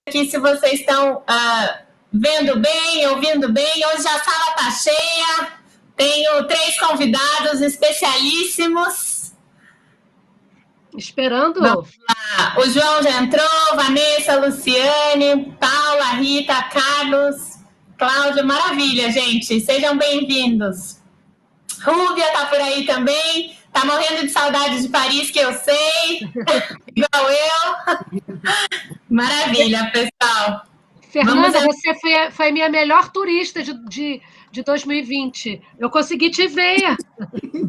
aqui se vocês estão vendo bem, ouvindo bem. Hoje a sala está cheia. Tenho 3 convidados especialíssimos. Esperando. Vamos lá. O João já entrou, Vanessa, Luciane, Paula, Rita, Carlos, Cláudio. Maravilha, gente. Sejam bem-vindos. Rúbia está por aí também. Está morrendo de saudade de Paris, que eu sei. Igual eu. Maravilha, pessoal. Fernanda, você foi a minha melhor turista de 2020. Eu consegui te ver.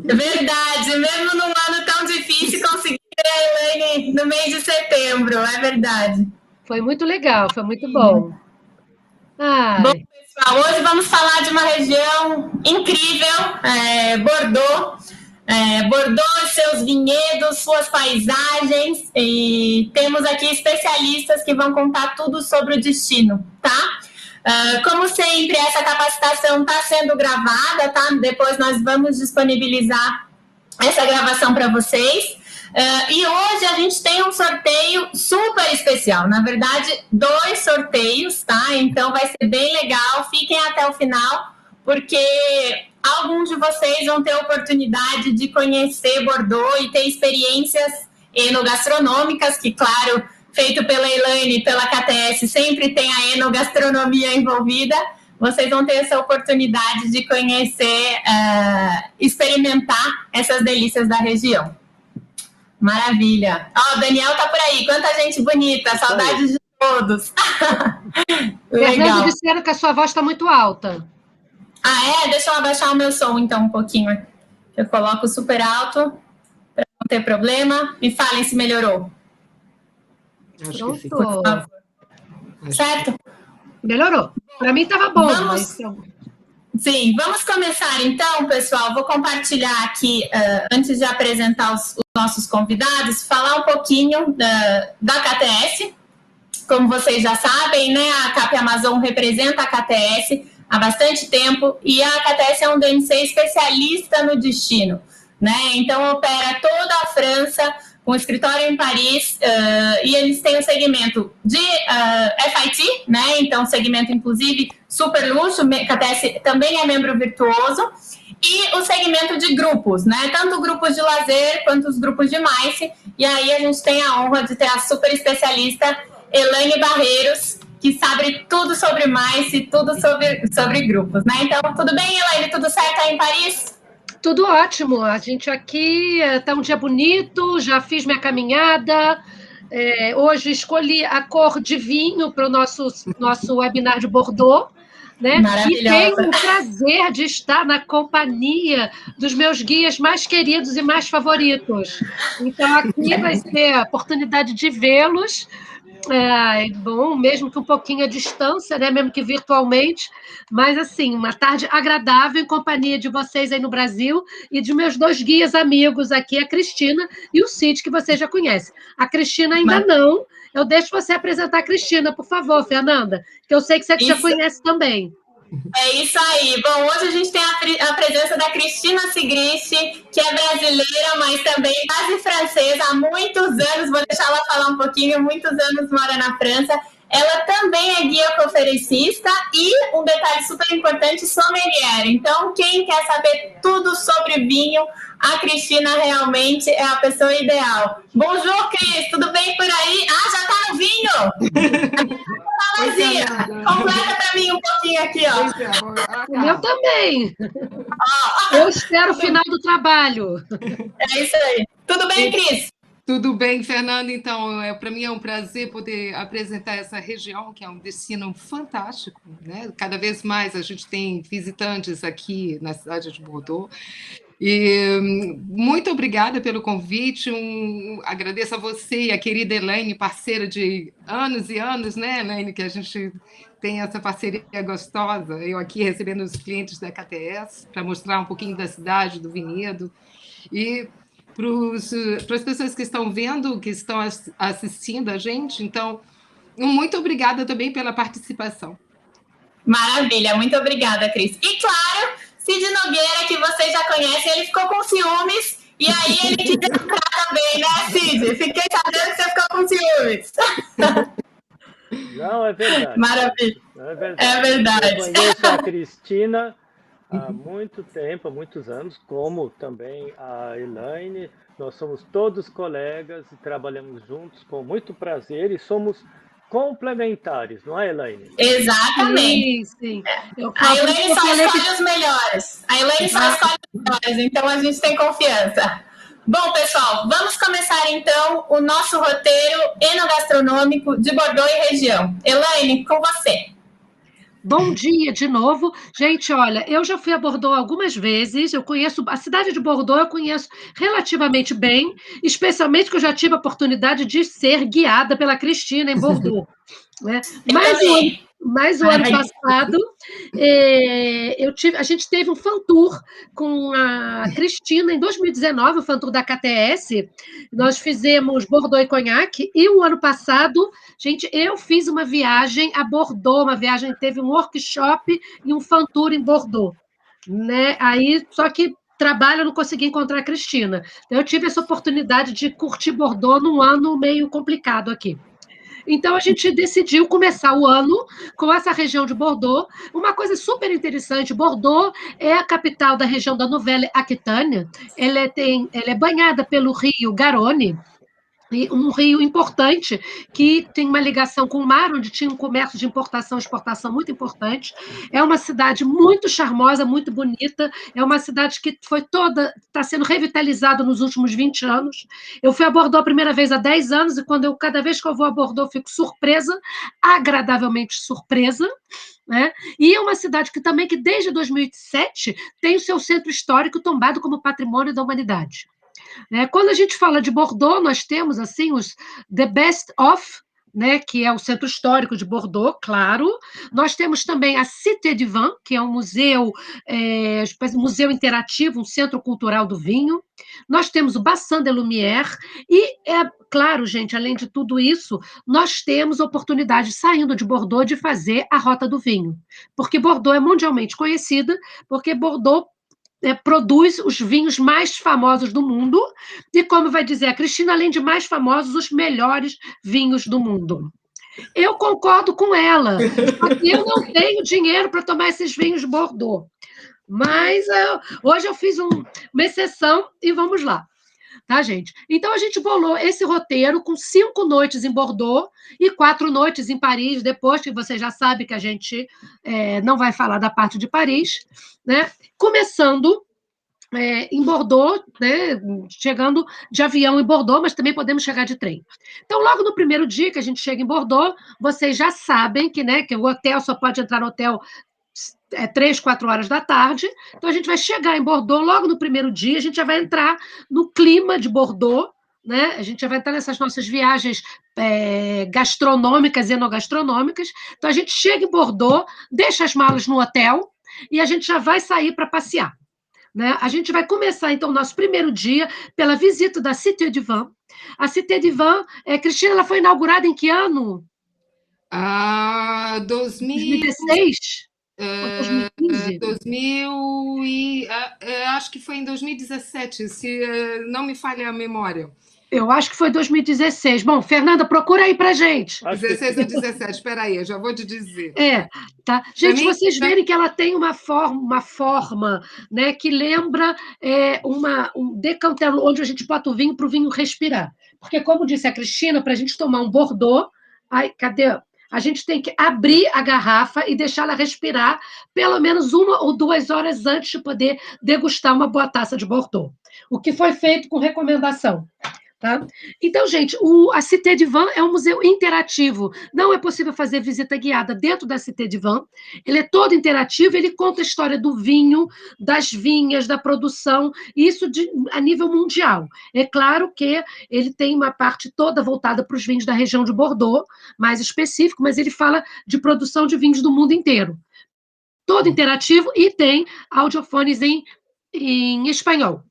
Verdade. Mesmo num ano tão difícil, consegui ver a Elaine no mês de setembro. É verdade. Foi muito legal, foi muito bom. Bom, pessoal, hoje vamos falar de uma região incrível, Bordeaux. Bordeaux, seus vinhedos, suas paisagens, e temos aqui especialistas que vão contar tudo sobre o destino, tá? Como sempre, essa capacitação está sendo gravada, tá? Depois nós vamos disponibilizar essa gravação para vocês. E hoje a gente tem um sorteio super especial, na verdade 2 sorteios, tá? Então vai ser bem legal, fiquem até o final, porque alguns de vocês vão ter a oportunidade de conhecer Bordeaux e ter experiências enogastronômicas, que claro, feito pela Elaine e pela KTS, sempre tem a enogastronomia envolvida. Vocês vão ter essa oportunidade de conhecer, experimentar essas delícias da região. Maravilha. Ó, o Daniel tá por aí. Quanta gente bonita. Saudades de todos. Fernando, disseram que a sua voz está muito alta. Ah, é? Deixa eu abaixar o meu som, então, um pouquinho. Eu coloco super alto, para não ter problema. Me falem se melhorou. Acho que sim. Por favor. Certo? Melhorou. Para mim estava bom. Sim, vamos começar então, pessoal. Vou compartilhar aqui, antes de apresentar os nossos convidados, falar um pouquinho da KTS. Como vocês já sabem, né, a CAP Amazon representa a KTS há bastante tempo e a KTS é um DMC especialista no destino, né? Então opera toda a França, com escritório em Paris, e eles têm o segmento de FIT, né? Então segmento inclusive super luxo, KTS também é membro virtuoso, e o segmento de grupos, né? Tanto grupos de lazer quanto os grupos de MICE, e aí a gente tem a honra de ter a super especialista Elaine Barreiros, que sabe tudo sobre MICE e tudo sobre grupos, né? Então, tudo bem, Elaine? Tudo certo aí em Paris? Tudo ótimo. A gente aqui está um dia bonito, já fiz minha caminhada. Hoje escolhi a cor de vinho para o nosso webinar de Bordeaux, né? E tenho o prazer de estar na companhia dos meus guias mais queridos e mais favoritos. Então, aqui vai ser a oportunidade de vê-los. Bom, mesmo que um pouquinho à distância, né? Mesmo que virtualmente, mas assim, uma tarde agradável em companhia de vocês aí no Brasil e de meus 2 guias amigos aqui, a Cristina e o Cid, que vocês já conhecem. A Cristina ainda não. Eu deixo você apresentar a Cristina, por favor, Fernanda, que eu sei que você já conhece também. É isso aí. Bom, hoje a gente tem a presença da Cristina Sigristi, que é brasileira, mas também quase francesa há muitos anos. Vou deixar ela falar um pouquinho. Muitos anos mora na França. Ela também é guia conferencista e, um detalhe super importante, sommelier. Então, quem quer saber tudo sobre vinho, a Cristina realmente é a pessoa ideal. Bonjour, Cris, tudo bem por aí? Ah, já tá no vinho? Vazia. Completa para mim um pouquinho aqui, ó. O meu também. Eu espero o final do trabalho. É isso aí. Tudo bem, Cris? Tudo bem, Fernanda. Então, para mim é um prazer poder apresentar essa região, que é um destino fantástico, né? Cada vez mais a gente tem visitantes aqui na cidade de Bordeaux. E muito obrigada pelo convite, agradeço a você e a querida Elaine, parceira de anos e anos, né, Elaine, que a gente tem essa parceria gostosa, eu aqui recebendo os clientes da KTS, para mostrar um pouquinho da cidade, do vinhedo, e para as pessoas que estão vendo, que estão assistindo a gente, então, muito obrigada também pela participação. Maravilha, muito obrigada, Cris. E claro, Cid Nogueira, que vocês já conhecem, ele ficou com ciúmes, e aí ele quis entrar também, né, Cid? Fiquei sabendo que você ficou com ciúmes. Não, é verdade. Maravilha. É verdade. É verdade. Eu conheço a Cristina há muito tempo, há muitos anos, como também a Elaine. Nós somos todos colegas e trabalhamos juntos com muito prazer e somos complementares, não é, Elaine? Exatamente. Sim. A Elaine só escolhe os melhores. A Elaine só escolhe os melhores, então a gente tem confiança. Bom, pessoal, vamos começar então o nosso roteiro enogastronômico de Bordeaux e região. Elaine, com você. Bom dia de novo. Gente, olha, eu já fui a Bordeaux algumas vezes, eu conheço a cidade de Bordeaux, eu conheço relativamente bem, especialmente que eu já tive a oportunidade de ser guiada pela Cristina em Bordeaux. Né? Mas o ano passado, a gente teve um fan tour com a Cristina em 2019, o fan tour da KTS. Nós fizemos Bordeaux e Cognac, e o ano passado, gente, eu fiz uma viagem a Bordeaux, teve um workshop e um fan tour em Bordeaux. Né? Aí, só que trabalho, eu não consegui encontrar a Cristina. Eu tive essa oportunidade de curtir Bordeaux num ano meio complicado aqui. Então, a gente decidiu começar o ano com essa região de Bordeaux. Uma coisa super interessante, Bordeaux é a capital da região da Nouvelle-Aquitânia. Ela é banhada pelo rio Garonne, um rio importante que tem uma ligação com o mar, onde tinha um comércio de importação e exportação muito importante. É uma cidade muito charmosa, muito bonita. É uma cidade que está sendo revitalizada nos últimos 20 anos. Eu fui a Bordeaux a primeira vez há 10 anos e cada vez que eu vou a Bordeaux, fico surpresa, agradavelmente surpresa. Né? E é uma cidade que desde 2007, tem o seu centro histórico tombado como patrimônio da humanidade. Quando a gente fala de Bordeaux, nós temos assim os The Best of, né, que é o centro histórico de Bordeaux, claro. Nós temos também a Cité du Vin, que é um museu, museu interativo, um centro cultural do vinho. Nós temos o Bassin de Lumière e, claro, gente, além de tudo isso, nós temos oportunidade, saindo de Bordeaux, de fazer a Rota do Vinho, porque Bordeaux é mundialmente conhecida, porque Bordeaux produz os vinhos mais famosos do mundo, e como vai dizer a Cristina, além de mais famosos, os melhores vinhos do mundo. Eu concordo com ela, só que eu não tenho dinheiro para tomar esses vinhos de Bordeaux. Mas hoje eu fiz uma exceção e vamos lá. Tá, gente? Então, a gente bolou esse roteiro com 5 noites em Bordeaux e 4 noites em Paris, depois que você já sabe que a gente não vai falar da parte de Paris, né? Começando em Bordeaux, né? Chegando de avião em Bordeaux, mas também podemos chegar de trem. Então, logo no primeiro dia que a gente chega em Bordeaux, vocês já sabem que o hotel só pode entrar no hotel 3, 4 horas da tarde. Então, a gente vai chegar em Bordeaux logo no primeiro dia, a gente já vai entrar no clima de Bordeaux, né? A gente já vai entrar nessas nossas viagens gastronômicas e enogastronômicas. Então, a gente chega em Bordeaux, deixa as malas no hotel e a gente já vai sair para passear. Né? A gente vai começar, então, o nosso primeiro dia pela visita da Cité du Vin. A Cité du Vin, Cristina, ela foi inaugurada em que ano? 2016? 2015? Acho que foi em 2017, se não me falha a memória. Eu acho que foi 2016. Bom, Fernanda, procura aí pra gente. 16 ou 17, espera aí, eu já vou te dizer. Tá. Gente, vocês verem que ela tem uma forma, né, que lembra um decanter onde a gente bota o vinho para o vinho respirar. Porque, como disse a Cristina, para a gente tomar um Bordeaux, cadê? A gente tem que abrir a garrafa e deixá-la respirar pelo menos 1 ou 2 horas antes de poder degustar uma boa taça de Bordeaux. O que foi feito com recomendação. Tá? Então, gente, a Cité du Vin é um museu interativo. Não é possível fazer visita guiada dentro da Cité du Vin. Ele é todo interativo, ele conta a história do vinho, das vinhas, da produção, isso a nível mundial. É claro que ele tem uma parte toda voltada para os vinhos da região de Bordeaux, mais específico, mas ele fala de produção de vinhos do mundo inteiro. Todo interativo e tem audiofones em espanhol.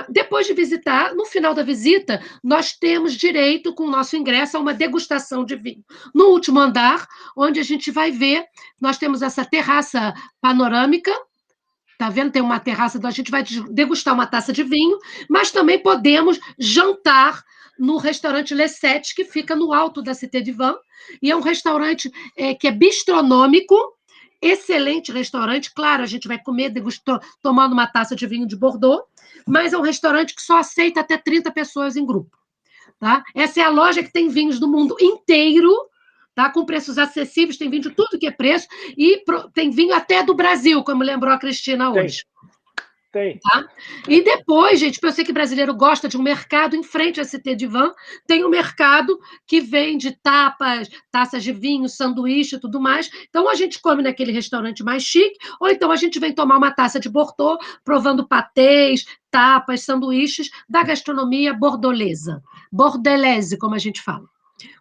Depois de visitar, no final da visita, nós temos direito, com o nosso ingresso, a uma degustação de vinho. No último andar, onde a gente vai ver, nós temos essa terraça panorâmica, tá vendo? Tem uma terraça, a gente vai degustar uma taça de vinho, mas também podemos jantar no restaurante Les Sept, que fica no alto da Cité Divan, e é um restaurante que é bistronômico, excelente restaurante, claro, a gente vai comer tomando uma taça de vinho de Bordeaux, mas é um restaurante que só aceita até 30 pessoas em grupo. Tá? Essa é a loja que tem vinhos do mundo inteiro, tá? Com preços acessíveis, tem vinho de tudo que é preço, e tem vinho até do Brasil, como lembrou a Cristina hoje. Tem. Tá? E depois, gente, porque eu sei que brasileiro gosta de um mercado, em frente à Cité Divan, tem um mercado que vende tapas, taças de vinho, sanduíche e tudo mais. Então, a gente come naquele restaurante mais chique, ou então a gente vem tomar uma taça de Bordeaux, provando patês, tapas, sanduíches da gastronomia bordolesa. Bordelese, como a gente fala.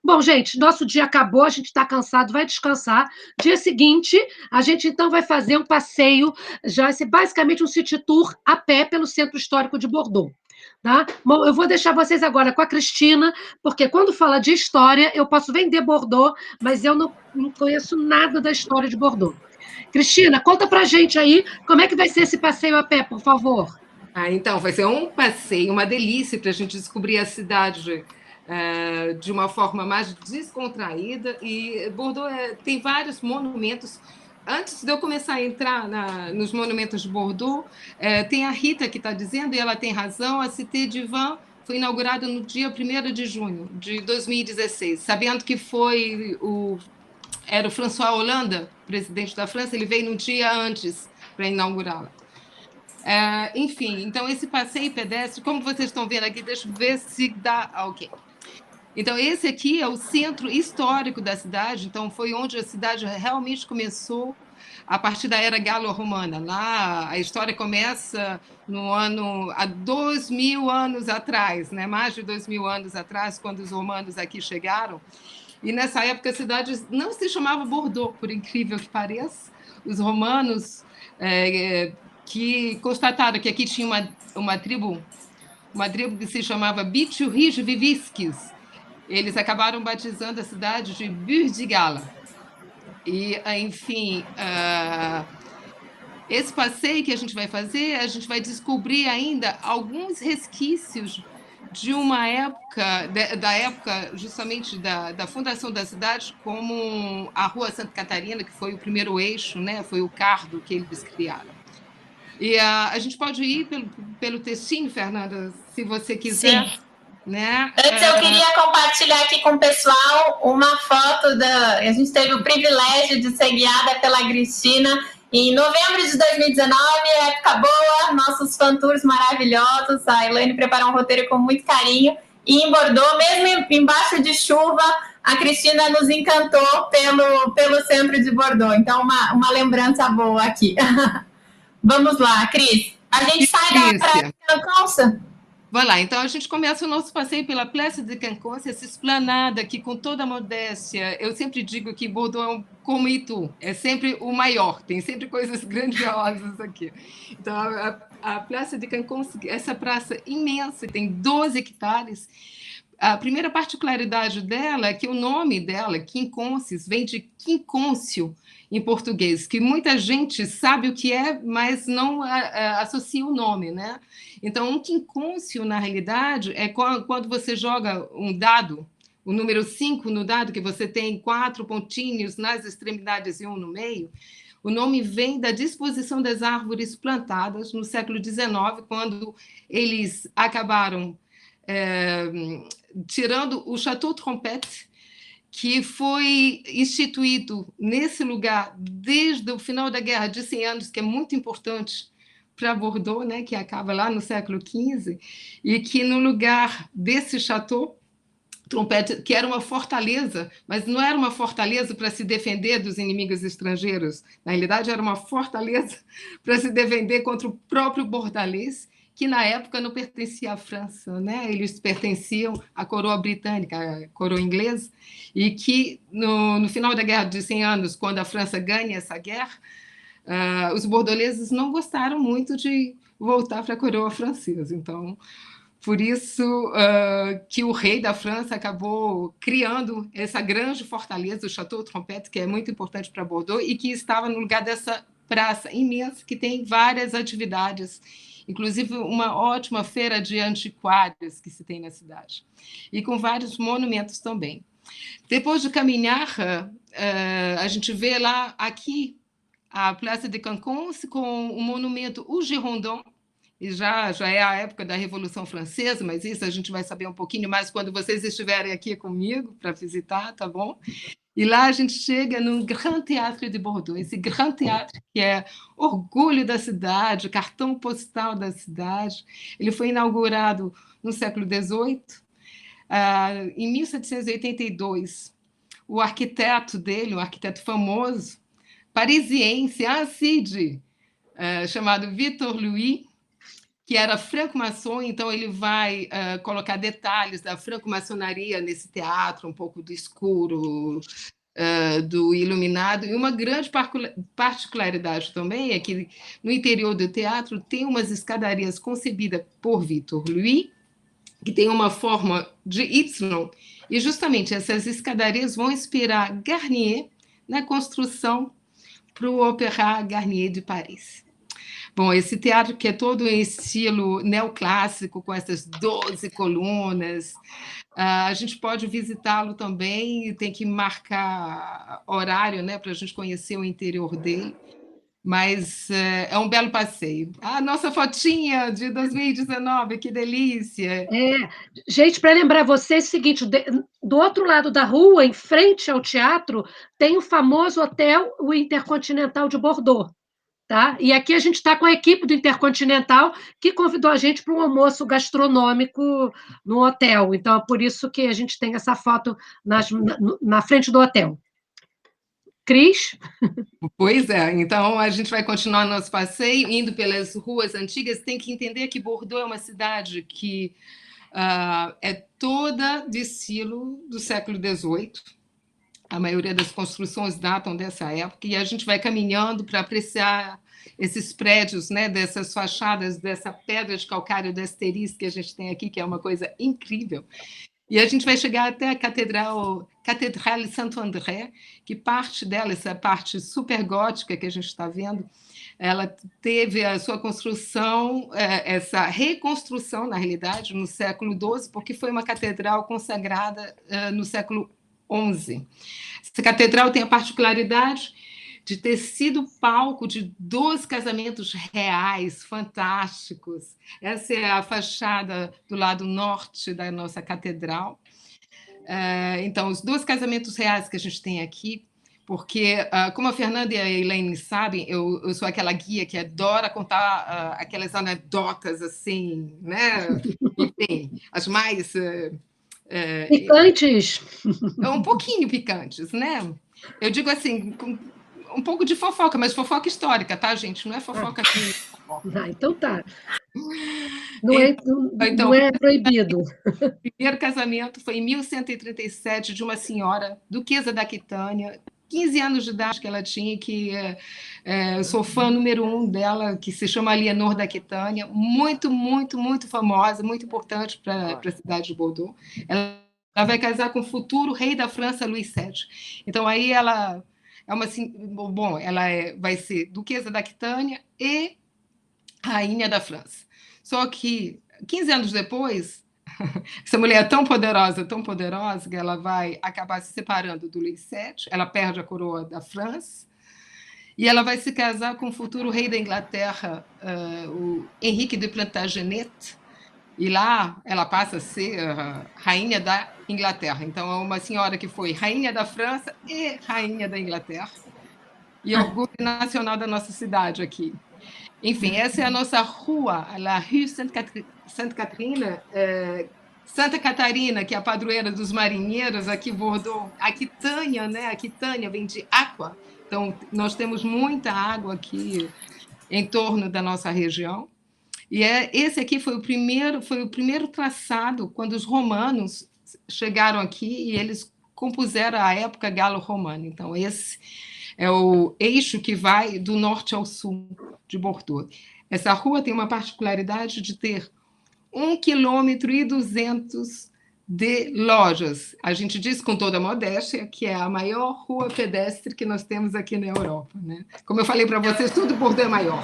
Bom, gente, nosso dia acabou, a gente está cansado, vai descansar. Dia seguinte, a gente então vai fazer um passeio, já vai ser basicamente um city tour a pé pelo Centro Histórico de Bordeaux. Tá? Bom, eu vou deixar vocês agora com a Cristina, porque quando fala de história, eu posso vender Bordeaux, mas eu não conheço nada da história de Bordeaux. Cristina, conta pra gente aí como é que vai ser esse passeio a pé, por favor. Então, vai ser um passeio, uma delícia para a gente descobrir a cidade de uma forma mais descontraída, e Bordeaux tem vários monumentos. Antes de eu começar a entrar nos monumentos de Bordeaux, tem a Rita que está dizendo, e ela tem razão, a Cité Divan foi inaugurada no dia 1º de junho de 2016, sabendo que era o François Hollande, presidente da França, ele veio no dia antes para inaugurá-la. Enfim, então esse passeio pedestre, como vocês estão vendo aqui, deixa eu ver se dá... Ok. Então, esse aqui é o centro histórico da cidade, então foi onde a cidade realmente começou a partir da era galo-romana. Lá a história começa há 2.000 anos atrás, né? Mais de 2.000 anos atrás, quando os romanos aqui chegaram. E nessa época a cidade não se chamava Bordeaux, por incrível que pareça. Os romanos que constataram que aqui tinha uma tribo que se chamava Biturris Vivisques. Eles acabaram batizando a cidade de Burdigala. E, enfim, esse passeio que a gente vai fazer, a gente vai descobrir ainda alguns resquícios de uma época, da época justamente da fundação da cidade, como a Rua Santa Catarina, que foi o primeiro eixo, né? Foi o cardo que eles criaram. E a gente pode ir pelo textinho, Fernanda, se você quiser. Sim. Né? Antes eu queria compartilhar aqui com o pessoal uma foto a gente teve o privilégio de ser guiada pela Cristina em novembro de 2019, época boa, nossos fan tours maravilhosos, a Elaine preparou um roteiro com muito carinho, e em Bordeaux, mesmo embaixo de chuva, a Cristina nos encantou pelo centro de Bordeaux, então uma lembrança boa aqui. Vamos lá, Cris, a gente sai da Praia de Canconça? Vai lá, então a gente começa o nosso passeio pela Place de Canconce, essa esplanada aqui com toda a modéstia. Eu sempre digo que Bordeaux é como Itu, é sempre o maior, tem sempre coisas grandiosas aqui. Então, a Place de Canconce, essa praça imensa, tem 12 hectares. A primeira particularidade dela é que o nome dela, Quinconces, vem de quincôncio, em português, que muita gente sabe o que é, mas não associa o nome, né? Então, um quincôncio, na realidade, é quando você joga um dado, o número 5 no dado, que você tem 4 pontinhos nas extremidades e 1 no meio. O nome vem da disposição das árvores plantadas no século XIX, quando eles acabaram tirando o Château Trompette, que foi instituído nesse lugar desde o final da Guerra de 100 Anos, que é muito importante para Bordeaux, né, que acaba lá no século XV, e que no lugar desse Château Trompette, que era uma fortaleza, mas não era uma fortaleza para se defender dos inimigos estrangeiros, na realidade era uma fortaleza para se defender contra o próprio bordalês, que na época não pertencia à França, né? Eles pertenciam à coroa britânica, à coroa inglesa, e que no final da Guerra de 100 Anos, quando a França ganha essa guerra, os bordoleses não gostaram muito de voltar para a coroa francesa. Então, por isso que o rei da França acabou criando essa grande fortaleza, o Château Trompette, que é muito importante para Bordeaux, e que estava no lugar dessa praça imensa, que tem várias atividades inclusive uma ótima feira de antiquários que se tem na cidade, e com vários monumentos também. Depois de caminhar, a gente vê lá, aqui, a Place de Cancún, com o monumento O Girondin, e já é a época da Revolução Francesa, mas isso a gente vai saber um pouquinho mais quando vocês estiverem aqui comigo para visitar, tá bom? E lá a gente chega no Grand Théâtre de Bordeaux, esse Grand Théâtre que é orgulho da cidade, cartão postal da cidade. Ele foi inaugurado no século XVIII. Em 1782, o arquiteto dele, um arquiteto famoso, parisiense, Cid, chamado Victor Louis, que era franco-maçom, então ele vai colocar detalhes da franco-maçonaria nesse teatro, um pouco do escuro, do iluminado. E uma grande particularidade também é que no interior do teatro tem umas escadarias concebidas por Victor Louis, que tem uma forma de Y, e justamente essas escadarias vão inspirar Garnier na construção para o Opéra Garnier de Paris. Bom, esse teatro que é todo em estilo neoclássico, com essas 12 colunas, a gente pode visitá-lo também, tem que marcar horário, né, para a gente conhecer o interior dele, mas é um belo passeio. Nossa fotinha de 2019, que delícia! Gente, para lembrar vocês, é o seguinte, do outro lado da rua, em frente ao teatro, tem o famoso hotel, o Intercontinental de Bordeaux. Tá? E aqui a gente está com a equipe do Intercontinental, que convidou a gente para um almoço gastronômico no hotel. Então, é por isso que a gente tem essa foto na frente do hotel. Cris? Pois é, então a gente vai continuar nosso passeio, indo pelas ruas antigas. Tem que entender que Bordeaux é uma cidade que é toda de estilo do século XVIII. A maioria das construções datam dessa época, e a gente vai caminhando para apreciar esses prédios, né, dessas fachadas, dessa pedra de calcário da Asterisque que a gente tem aqui, que é uma coisa incrível. E a gente vai chegar até a Catedral Saint-André, que parte dela, essa parte super gótica que a gente está vendo, ela teve a sua construção, essa reconstrução, na realidade, no século XII, porque foi uma catedral consagrada no século XI. Essa catedral tem a particularidade de ter sido palco de 2 casamentos reais fantásticos. Essa é a fachada do lado norte da nossa catedral. Então, os 2 casamentos reais que a gente tem aqui, porque, como a Fernanda e a Elaine sabem, eu sou aquela guia que adora contar aquelas anedotas assim, né? Enfim, as mais... picantes? Um pouquinho picantes, né? Eu digo assim, com um pouco de fofoca, mas fofoca histórica, tá, gente? Não é fofoca aqui. Então tá. Não é proibido. O primeiro casamento foi em 1137, de uma senhora, duquesa da Aquitânia, 15 anos de idade que ela tinha, que sou fã número 1 dela, que se chama Alienor da Aquitânia, muito, muito, muito famosa, muito importante para a cidade de Bordeaux. Ela vai casar com o futuro rei da França, Luís VII. Então, aí ela vai ser duquesa da Aquitânia e rainha da França. Só que, 15 anos depois, essa mulher é tão poderosa, que ela vai acabar se separando do Luís VII, ela perde a coroa da França, e ela vai se casar com o futuro rei da Inglaterra, o Henrique de Plantagenet, e lá ela passa a ser rainha da Inglaterra. Então, é uma senhora que foi rainha da França e rainha da Inglaterra, e orgulho nacional da nossa cidade aqui. Enfim, essa é a nossa rua, a Rue Sainte-Catherine, Santa Catarina, que é a padroeira dos marinheiros aqui em Bordeaux. Aquitânia, né? Aquitânia vem de água. Então, nós temos muita água aqui em torno da nossa região. E esse aqui foi o primeiro traçado quando os romanos chegaram aqui e eles compuseram a época galo-romana. Então, esse é o eixo que vai do norte ao sul de Bordeaux. Essa rua tem uma particularidade de ter 1,2 km de lojas. A gente diz com toda a modéstia que é a maior rua pedestre que nós temos aqui na Europa, né? Como eu falei para vocês, tudo Bordeaux é maior.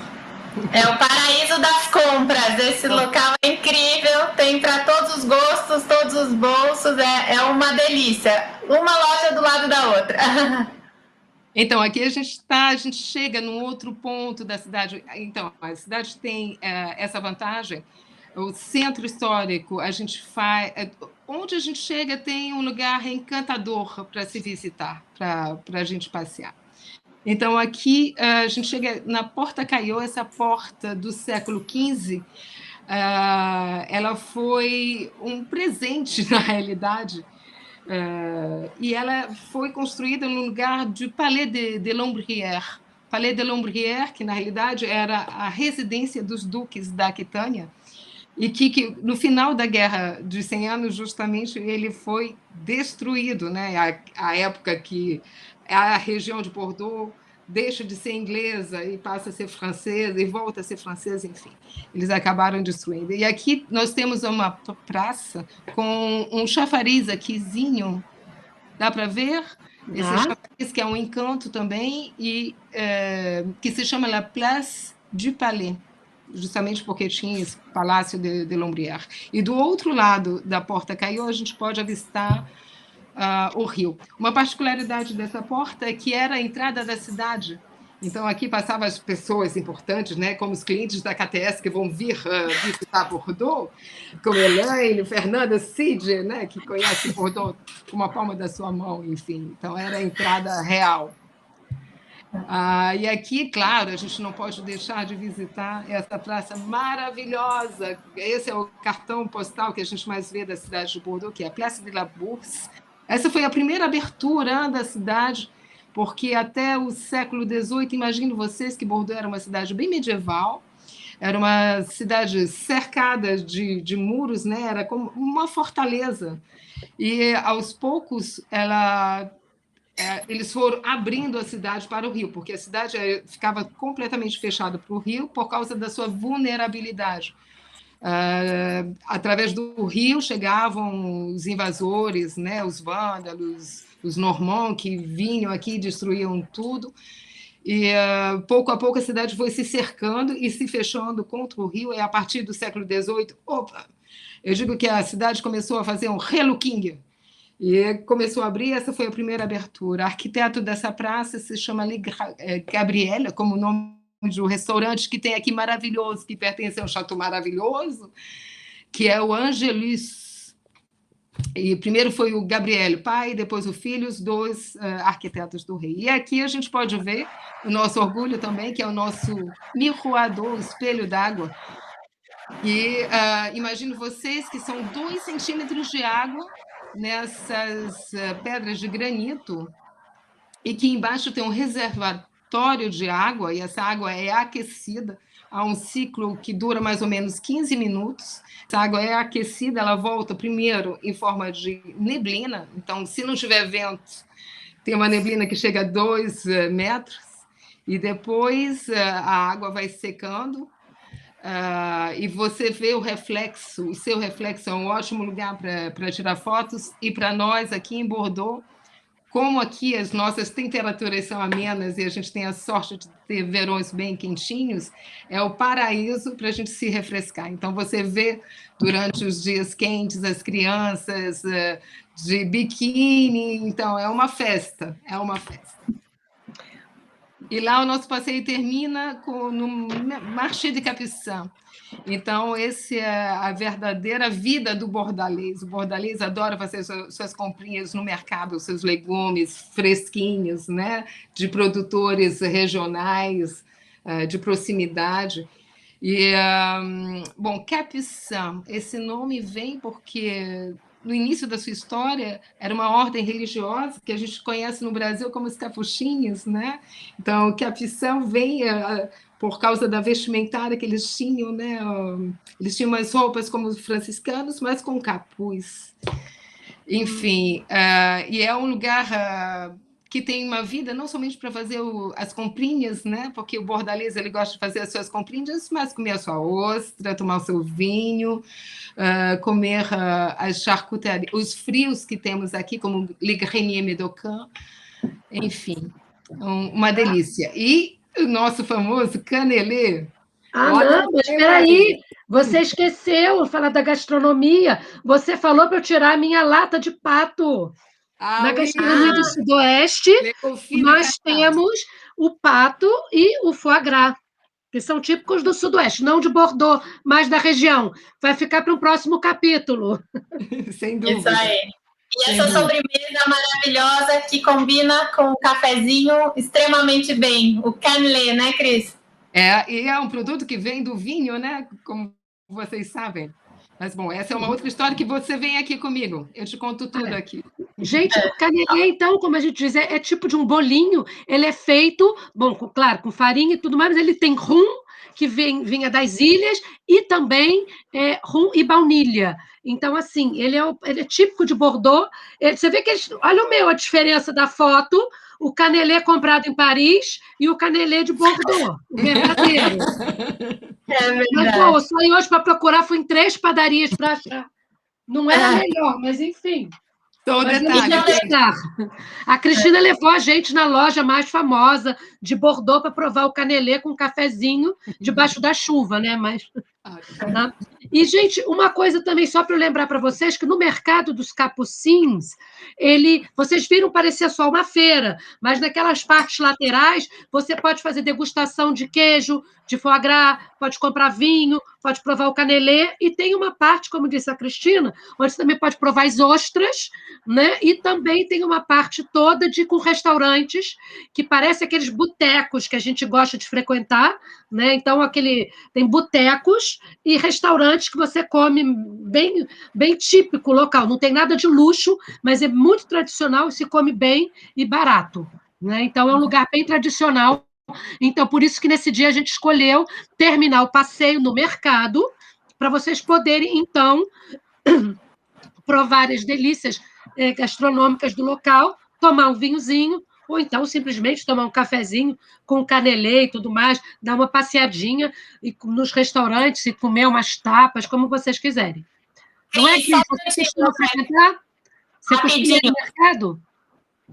É o paraíso das compras. Esse local é incrível, tem para todos os gostos, todos os bolsos, é uma delícia. Uma loja do lado da outra. Então, aqui a gente chega num outro ponto da cidade. Então, a cidade tem essa vantagem. O centro histórico, a gente faz. Onde a gente chega tem um lugar encantador para se visitar, para a gente passear. Então, aqui a gente chega na Porta Caio, essa porta do século XV. Ela foi um presente, na realidade. E ela foi construída no lugar do Palais de Lombrière. Palais de Lombrière, que na realidade era a residência dos duques da Aquitânia, e que no final da Guerra dos 100 Anos, justamente, ele foi destruído, né? A época que a região de Bordeaux deixa de ser inglesa e passa a ser francesa, e volta a ser francesa, enfim. Eles acabaram destruindo. E aqui nós temos uma praça com um chafariz aquizinho, dá para ver? Esse chafariz que é um encanto também, e que se chama La Place du Palais, justamente porque tinha esse Palácio de Lombrière. E do outro lado da Porta Caio, a gente pode avistar o rio. Uma particularidade dessa porta é que era a entrada da cidade. Então, aqui passavam as pessoas importantes, né, como os clientes da KTS que vão vir visitar Bordeaux, como Elaine, Fernanda, Cid, né, que conhece Bordeaux com uma palma da sua mão, enfim. Então, era a entrada real. E aqui, claro, a gente não pode deixar de visitar essa praça maravilhosa. Esse é o cartão postal que a gente mais vê da cidade de Bordeaux, que é a Place de la Bourse. Essa foi a primeira abertura da cidade, porque até o século XVIII, imagino vocês que Bordeaux era uma cidade bem medieval, era uma cidade cercada de muros, né? Era como uma fortaleza. E, aos poucos, eles foram abrindo a cidade para o rio, porque a cidade ficava completamente fechada para o rio por causa da sua vulnerabilidade. Através do rio chegavam os invasores, né, os vândalos, os normands, que vinham aqui e destruíam tudo. E pouco a pouco a cidade foi se cercando e se fechando contra o rio, e a partir do século XVIII, eu digo que a cidade começou a fazer um relooking, e começou a abrir. Essa foi a primeira abertura. O arquiteto dessa praça se chama Gabriel, como o nome de um restaurante que tem aqui maravilhoso, que pertence a um chateau maravilhoso, que é o Angelus. E primeiro foi o Gabriel, pai, depois o filho, os dois arquitetos do rei. E aqui a gente pode ver o nosso orgulho também, que é o nosso miroador, o espelho d'água. E imagino vocês que são 2 centímetros de água nessas pedras de granito, e que embaixo tem um reservatório de água, e essa água é aquecida a um ciclo que dura mais ou menos 15 minutos. Essa água é aquecida, ela volta primeiro em forma de neblina. Então, se não tiver vento, tem uma neblina que chega a 2 metros, e depois a água vai secando, e você vê o reflexo. O seu reflexo é um ótimo lugar para tirar fotos. E para nós aqui em Bordeaux, como aqui as nossas temperaturas são amenas e a gente tem a sorte de ter verões bem quentinhos, é o paraíso para a gente se refrescar. Então, você vê durante os dias quentes as crianças de biquíni. Então, é uma festa, é uma festa. E lá o nosso passeio termina no Marché de Capucins. Então, essa é a verdadeira vida do bordalês. O bordalês adora fazer suas comprinhas no mercado, os seus legumes fresquinhos, né? De produtores regionais, de proximidade. E, bom, Capucins, esse nome vem porque no início da sua história era uma ordem religiosa que a gente conhece no Brasil como os capuchinhos, né? Então, Capucins vem por causa da vestimentária que eles tinham, né? Eles tinham umas roupas como os franciscanos, mas com capuz. Enfim, e é um lugar que tem uma vida não somente para fazer as comprinhas, né? Porque o bordalês ele gosta de fazer as suas comprinhas, mas comer a sua ostra, tomar o seu vinho, comer as charcutarias, os frios que temos aqui, como Le Grenier Médocain, enfim, uma delícia. E o nosso famoso canelê, Não, mas espera aí. Você esqueceu de falar da gastronomia. Você falou para eu tirar a minha lata de pato. Na gastronomia do Sudoeste, nós temos o pato e o foie gras, que são típicos do Sudoeste, não de Bordeaux, mas da região. Vai ficar para um próximo capítulo. Sem dúvida. Isso aí. E essa sobremesa maravilhosa que combina com o cafezinho extremamente bem, o cannelé, né, Cris? E é um produto que vem do vinho, né? Como vocês sabem. Mas, bom, essa é uma outra história que você vem aqui comigo. Eu te conto tudo aqui. Gente, o cannelé, então, como a gente diz, é tipo de um bolinho. Ele é feito, bom, claro, com farinha e tudo mais, mas ele tem rum, que vinha das ilhas, e também rum e baunilha. Então, assim, ele é típico de Bordeaux. Você vê que olha a diferença da foto, o cannelé comprado em Paris e o cannelé de Bordeaux, o verdadeiro. Mas, bom, eu saí hoje para procurar, fui em 3 padarias para achar. Não era melhor, mas enfim. Só detalhe. A Cristina levou a gente na loja mais famosa de Bordeaux para provar o cannelé com um cafezinho debaixo da chuva, né? E, gente, uma coisa também, só para eu lembrar para vocês, que no mercado dos capucins, vocês viram parecer só uma feira, mas naquelas partes laterais, você pode fazer degustação de queijo, de foie gras, pode comprar vinho, pode provar o cannelé, e tem uma parte, como disse a Cristina, onde você também pode provar as ostras, né? E também tem uma parte toda com restaurantes, que parece aqueles botecos que a gente gosta de frequentar, né? Então, tem botecos e restaurantes que você come bem, bem típico local, não tem nada de luxo, mas é muito tradicional e se come bem e barato, né? Então, é um lugar bem tradicional. Então, por isso que nesse dia a gente escolheu terminar o passeio no mercado, para vocês poderem, então, provar as delícias gastronômicas do local, tomar um vinhozinho, ou então simplesmente tomar um cafezinho com cannelé e tudo mais, dar uma passeadinha nos restaurantes e comer umas tapas, como vocês quiserem. Não é que você costuma frequentar? Você costuma ir no mercado?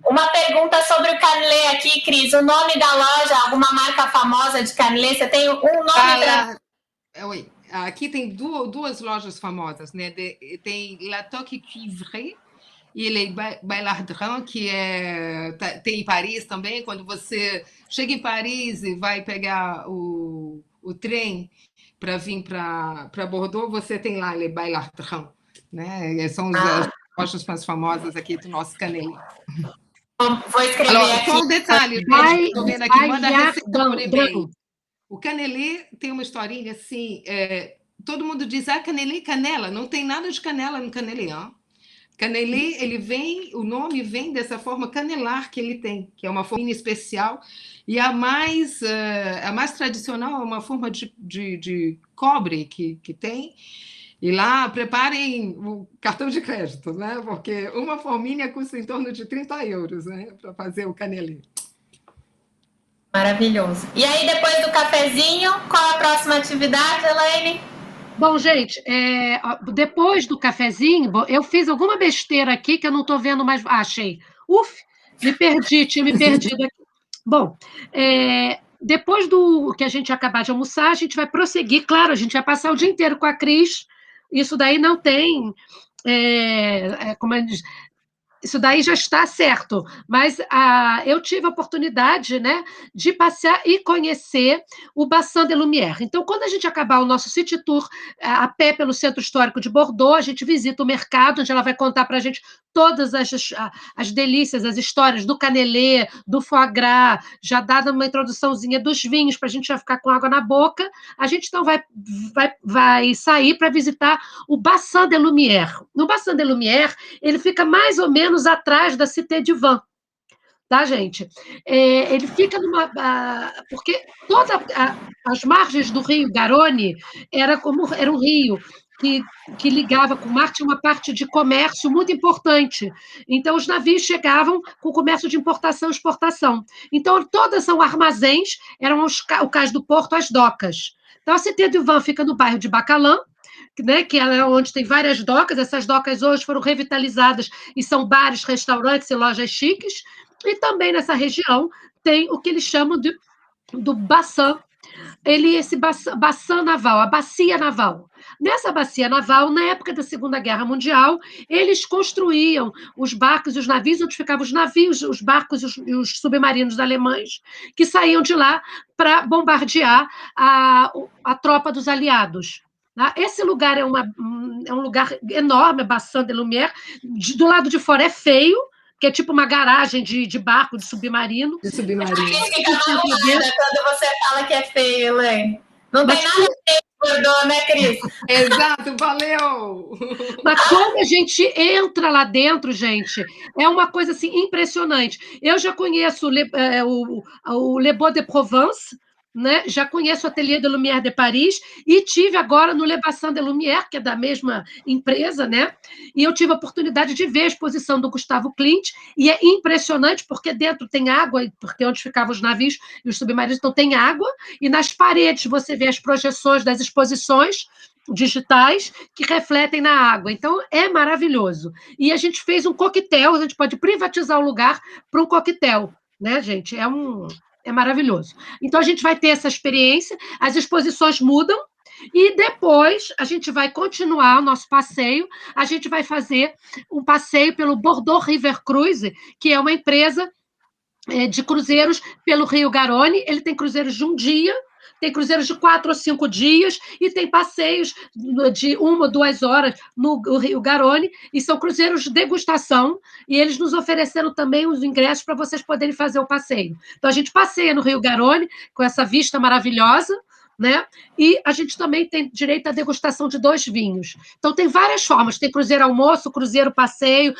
Uma pergunta sobre o cannelé aqui, Cris. O nome da loja, alguma marca famosa de cannelé? Você tem um nome Oi. Aqui tem duas lojas famosas, né? Tem La Toque Cuivré e Le Bailardin, que tem em Paris também. Quando você chega em Paris e vai pegar o trem para vir para Bordeaux, você tem lá Le Bailardin, né? São as lojas mais famosas aqui do nosso cannelé. Vou escrever aqui. Só um detalhe, estou vendo aqui, manda a receita por e-mail. O cannelé tem uma historinha assim, todo mundo diz, cannelé, canela, não tem nada de canela no cannelé, ó. Cannelé, o nome vem dessa forma canelar que ele tem, que é uma forma especial, e a mais tradicional é uma forma de cobre que tem. E lá, preparem o cartão de crédito, né? Porque uma forminha custa em torno de 30 euros, né? Para fazer o cannelé. Maravilhoso. E aí, depois do cafezinho, qual a próxima atividade, Elaine? Bom, gente, depois do cafezinho, eu fiz alguma besteira aqui que eu não estou vendo mais. Achei. Tinha me perdido aqui. Bom, depois do que a gente acabar de almoçar, a gente vai prosseguir. Claro, a gente vai passar o dia inteiro com a Cris. Isso daí não tem, como a gente diz, isso daí já está certo, mas eu tive a oportunidade, né, de passear e conhecer o Bassin de Lumière. Então, quando a gente acabar o nosso city tour a pé pelo Centro Histórico de Bordeaux, a gente visita o mercado, onde ela vai contar para a gente todas as delícias, as histórias do cannelé, do foie gras, já dada uma introduçãozinha dos vinhos, para a gente já ficar com água na boca. A gente, então, vai sair para visitar o Bassin de Lumière. No Bassin de Lumière, ele fica mais ou menos atrás da Cité du Vin, tá, gente? Ele fica porque todas as margens do rio Garonne era um rio que ligava com o mar, tinha uma parte de comércio muito importante. Então, os navios chegavam com comércio de importação e exportação. Então, todas são armazéns, eram o cais do porto, as docas. Então, a Cité du Vin fica no bairro de Bacalan, né, que é onde tem várias docas. Essas docas hoje foram revitalizadas e são bares, restaurantes e lojas chiques. E também nessa região tem o que eles chamam do Bassin esse baçã naval, a bacia naval. Nessa bacia naval, na época da Segunda Guerra Mundial, eles construíam os barcos e os navios, onde ficavam os navios, os barcos e os submarinos alemães, que saíam de lá para bombardear a tropa dos aliados. Esse lugar é um lugar enorme, Bassin de Lumière. Do lado de fora é feio, que é tipo uma garagem de barco, de submarino. De submarino. Fica magoada quando você fala que é feio, Elaine. Não tem nada a ver com Bordeaux, né, Cris? Exato, valeu! Mas quando a gente entra lá dentro, gente, é uma coisa assim impressionante. Eu já conheço o Le Beau de Provence, né? Já conheço o Atelier de Lumière de Paris e tive agora no Le Bassin de Lumière, que é da mesma empresa, né? E eu tive a oportunidade de ver a exposição do Gustavo Klimt e é impressionante porque dentro tem água, porque onde ficavam os navios e os submarinos, então tem água, e nas paredes você vê as projeções das exposições digitais que refletem na água. Então, é maravilhoso. E a gente fez um coquetel, a gente pode privatizar o lugar para um coquetel, né, gente? É maravilhoso. Então, a gente vai ter essa experiência, as exposições mudam, e depois a gente vai continuar o nosso passeio, a gente vai fazer um passeio pelo Bordeaux River Cruise, que é uma empresa de cruzeiros pelo Rio Garonne. Ele tem cruzeiros de um dia, tem cruzeiros de 4 ou 5 dias e tem passeios de 1 ou 2 horas no Rio Garonne, e são cruzeiros de degustação, e eles nos ofereceram também os ingressos para vocês poderem fazer o passeio. Então, a gente passeia no Rio Garonne com essa vista maravilhosa, né? E a gente também tem direito à degustação de 2 vinhos. Então, tem várias formas. Tem cruzeiro almoço, cruzeiro passeio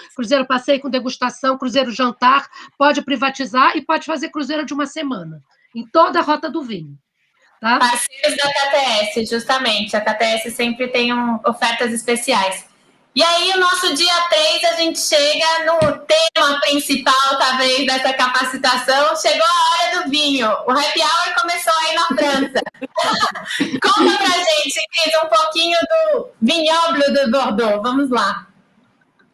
com degustação, cruzeiro jantar, pode privatizar e pode fazer cruzeiro de 1 semana, em toda a Rota do Vinho. Tá? Parceiros da KTS, justamente. A KTS sempre tem ofertas especiais. E aí, o nosso dia 3, a gente chega no tema principal, talvez, dessa capacitação. Chegou a hora do vinho. O happy hour começou aí na França. Conta pra gente, Cris, um pouquinho do vignoble de Bordeaux. Vamos lá.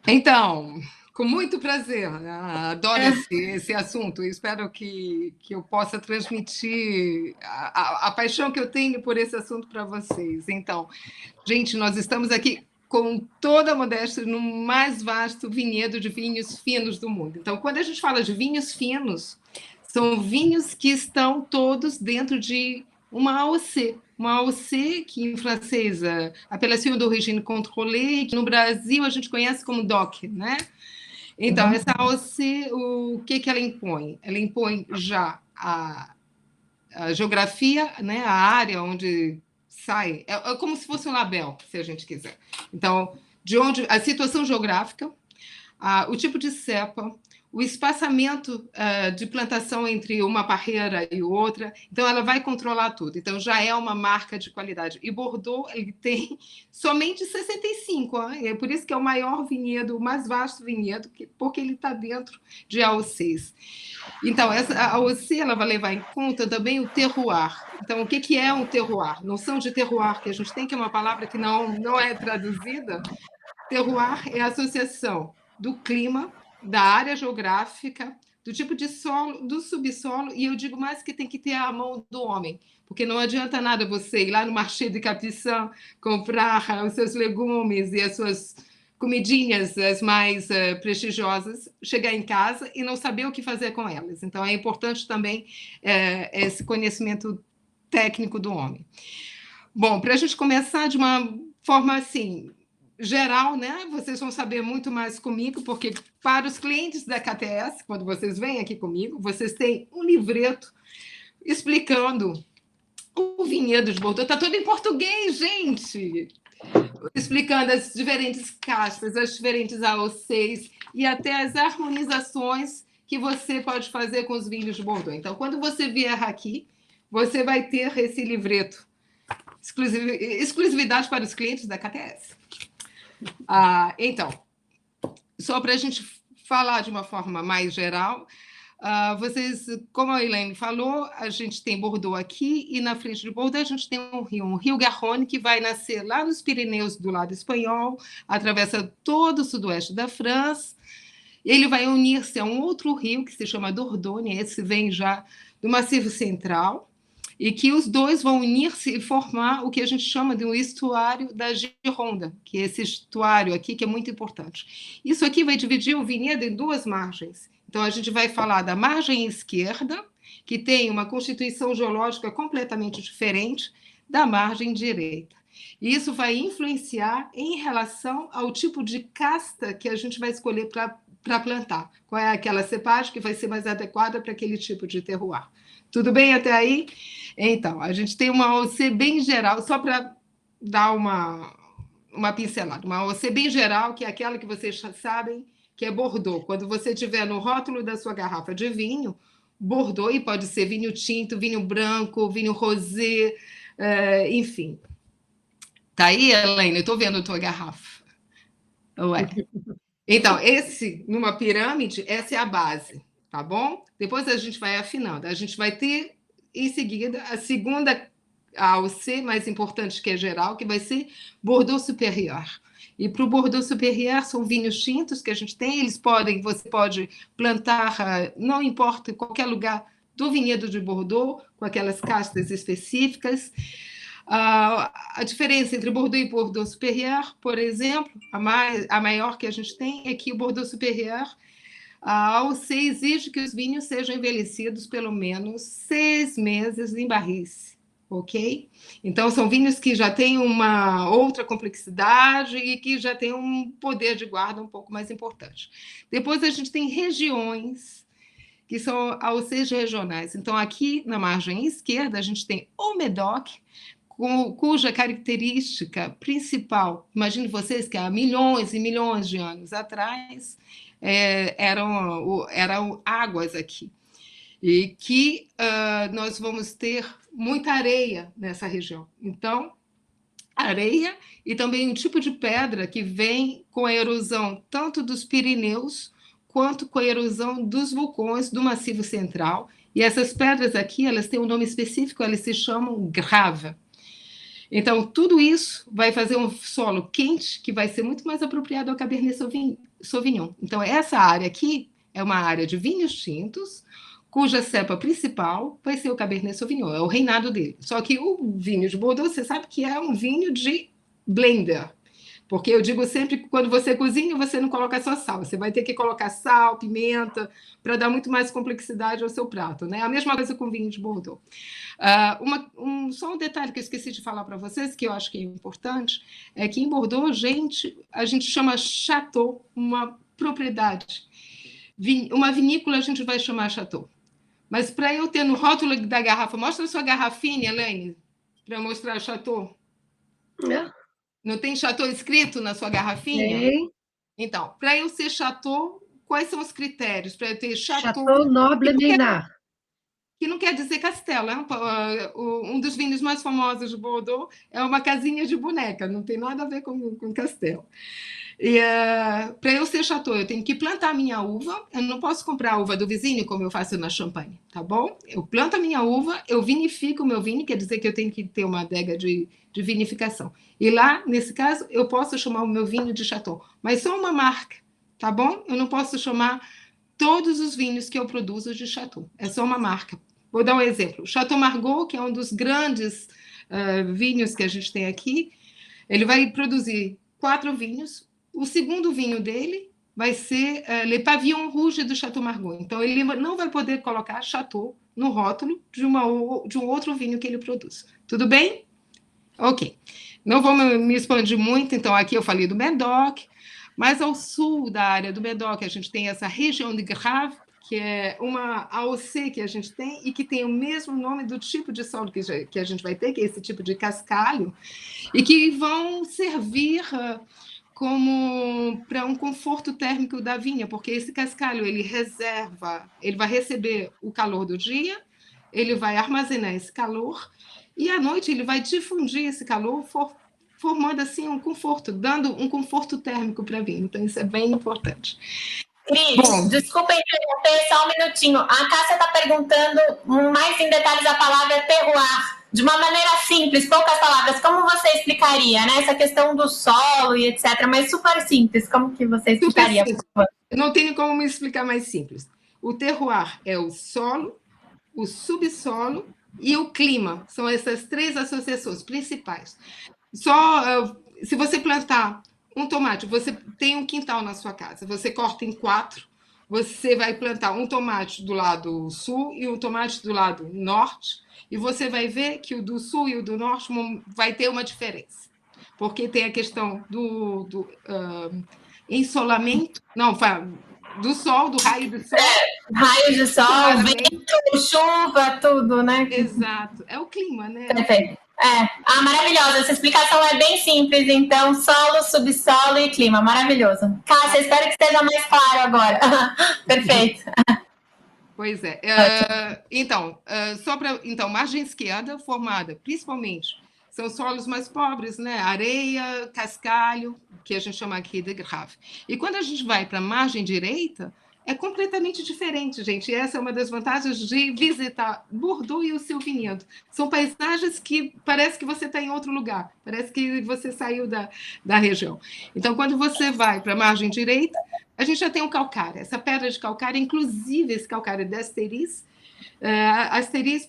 Então, com muito prazer. Adoro esse assunto. Espero que eu possa transmitir a paixão que eu tenho por esse assunto para vocês. Então, gente, nós estamos aqui com toda a modéstia, no mais vasto vinhedo de vinhos finos do mundo. Então, quando a gente fala de vinhos finos, são vinhos que estão todos dentro de uma AOC. Uma AOC, que em francês, Appellation d'origine contrôlée, que no Brasil a gente conhece como DOC, né? Então, essa AOC, o que ela impõe? Ela impõe já a geografia, né? A área onde sai, é como se fosse um label, se a gente quiser. Então, de onde a situação geográfica, o tipo de cepa, o espaçamento de plantação entre uma parreira e outra. Então, ela vai controlar tudo. Então, já é uma marca de qualidade. E Bordeaux, ele tem somente 65. É por isso que é o maior vinhedo, o mais vasto vinhedo, porque ele está dentro de AOCs. Então, essa AOC ela vai levar em conta também o terroir. Então, o que é um terroir? Noção de terroir, que a gente tem, que é uma palavra que não é traduzida. Terroir é a associação do clima, da área geográfica, do tipo de solo, do subsolo, e eu digo mais que tem que ter a mão do homem, porque não adianta nada você ir lá no Marché de Capucin comprar os seus legumes e as suas comidinhas as mais prestigiosas, chegar em casa e não saber o que fazer com elas. Então, é importante também esse conhecimento técnico do homem. Bom, para a gente começar de uma forma assim geral, né? Vocês vão saber muito mais comigo, porque para os clientes da KTS, quando vocês vêm aqui comigo, vocês têm um livreto explicando o vinhedo de Bordeaux. Está tudo em português, gente! Explicando as diferentes castas, as diferentes AOCs e até as harmonizações que você pode fazer com os vinhos de Bordeaux. Então, quando você vier aqui, você vai ter esse livreto, exclusividade para os clientes da KTS. Então, só para a gente falar de uma forma mais geral, vocês, como a Elaine falou, a gente tem Bordeaux aqui, e na frente de Bordeaux a gente tem um rio Garonne, que vai nascer lá nos Pirineus do lado espanhol, atravessa todo o sudoeste da França, e ele vai unir-se a um outro rio que se chama Dordogne. Esse vem já do Maciço Central, e que os dois vão unir-se e formar o que a gente chama de um estuário da Gironda, que é esse estuário aqui que é muito importante. Isso aqui vai dividir o vinhedo em duas margens. Então, a gente vai falar da margem esquerda, que tem uma constituição geológica completamente diferente da margem direita. E isso vai influenciar em relação ao tipo de casta que a gente vai escolher para plantar. Qual é aquela cepagem que vai ser mais adequada para aquele tipo de terroir. Tudo bem até aí? Então, a gente tem uma OC bem geral, só para dar uma pincelada. Uma OC bem geral, que é aquela que vocês sabem que é Bordeaux. Quando você tiver no rótulo da sua garrafa de vinho, Bordeaux, e pode ser vinho tinto, vinho branco, vinho rosé, enfim. Tá aí, Elaine? Eu estou vendo a tua garrafa. Ué. Então, numa pirâmide, essa é a base, tá bom? Depois a gente vai afinando. A gente vai ter, em seguida, a segunda AOC mais importante, que é geral, que vai ser Bordeaux Supérieur. E para o Bordeaux Supérieur são vinhos tintos que a gente tem, você pode plantar, não importa, em qualquer lugar do vinhedo de Bordeaux, com aquelas castas específicas. A diferença entre Bordeaux e Bordeaux Supérieur, por exemplo, a maior que a gente tem é que o Bordeaux Supérieur, a AOC exige que os vinhos sejam envelhecidos pelo menos 6 meses em barris, ok? Então, são vinhos que já têm uma outra complexidade e que já têm um poder de guarda um pouco mais importante. Depois, a gente tem regiões que são AOCs regionais. Então, aqui na margem esquerda, a gente tem o Médoc, cuja característica principal, imagine vocês que há milhões e milhões de anos atrás, eram águas aqui, e que nós vamos ter muita areia nessa região. Então, areia e também um tipo de pedra que vem com a erosão tanto dos Pirineus quanto com a erosão dos vulcões do Maciço Central. E essas pedras aqui, elas têm um nome específico, elas se chamam grava. Então, tudo isso vai fazer um solo quente que vai ser muito mais apropriado ao Cabernet Sauvignon. Então, essa área aqui é uma área de vinhos tintos, cuja cepa principal vai ser o Cabernet Sauvignon, é o reinado dele. Só que o vinho de Bordeaux, você sabe que é um vinho de blender. Porque eu digo sempre que quando você cozinha, você não coloca só sal. Você vai ter que colocar sal, pimenta, para dar muito mais complexidade ao seu prato, né? A mesma coisa com vinho de Bordeaux. Só um detalhe que eu esqueci de falar para vocês, que eu acho que é importante, é que em Bordeaux, a gente chama chateau uma propriedade. Uma vinícola a gente vai chamar chateau. Mas para eu ter no rótulo da garrafa, mostra a sua garrafinha, Elaine, para mostrar chateau. Não tem chateau escrito na sua garrafinha? Tem. Então, para eu ser chateau, quais são os critérios? Para eu ter Chateau Noble Maynard. Que não quer dizer castelo. Um dos vinhos mais famosos de Bordeaux é uma casinha de boneca, não tem nada a ver com castelo. E para eu ser chateau, eu tenho que plantar a minha uva. Eu não posso comprar a uva do vizinho, como eu faço na Champagne, tá bom? Eu planto a minha uva, eu vinifico o meu vinho, quer dizer que eu tenho que ter uma adega de vinificação. E lá, nesse caso, eu posso chamar o meu vinho de chateau, mas só uma marca, tá bom? Eu não posso chamar todos os vinhos que eu produzo de chateau, é só uma marca. Vou dar um exemplo. O Chateau Margaux, que é um dos grandes vinhos que a gente tem aqui, ele vai produzir 4 vinhos. O segundo vinho dele vai ser Le Pavillon Rouge do Chateau Margaux. Então, ele não vai poder colocar Chateau no rótulo de um outro vinho que ele produz. Tudo bem? Ok. Não vou me expandir muito, então aqui eu falei do Médoc, mas ao sul da área do Médoc a gente tem essa região de Grave, que é uma AOC que a gente tem e que tem o mesmo nome do tipo de solo que a gente vai ter, que é esse tipo de cascalho, e que vão servir como para um conforto térmico da vinha, porque esse cascalho ele vai receber o calor do dia, ele vai armazenar esse calor e à noite ele vai difundir esse calor, formando assim um conforto, dando um conforto térmico para a vinha. Então isso é bem importante. Cris, desculpa interromper, só um minutinho. A Cássia está perguntando mais em detalhes a palavra terroir. De uma maneira simples, poucas palavras, como você explicaria, né? Essa questão do solo e etc., mas super simples, como que você explicaria? Eu não tenho como me explicar mais simples. O terroir é o solo, o subsolo e o clima. São essas 3 associações principais. Se você plantar um tomate, você tem um quintal na sua casa, você corta em 4, você vai plantar um tomate do lado sul e um tomate do lado norte, e você vai ver que o do sul e o do norte vai ter uma diferença. Porque tem a questão do ensolamento, não, do sol, do raio do sol. Raio de sol, vento, chuva, tudo, né? Exato. É o clima, né? Perfeito. Maravilhosa. Essa explicação é bem simples, então, solo, subsolo e clima. Maravilhoso. Cássia, espero que esteja mais claro agora. Perfeito. Pois é. Então, margem esquerda formada principalmente são solos mais pobres, né? Areia, cascalho, que a gente chama aqui de grave. E quando a gente vai para a margem direita, é completamente diferente, gente. E essa é uma das vantagens de visitar Bordeaux e o seu vinhedo. São paisagens que parece que você está em outro lugar, parece que você saiu da região. Então, quando você vai para a margem direita, a gente já tem um calcário. Essa pedra de calcário, inclusive esse calcário de Asteris,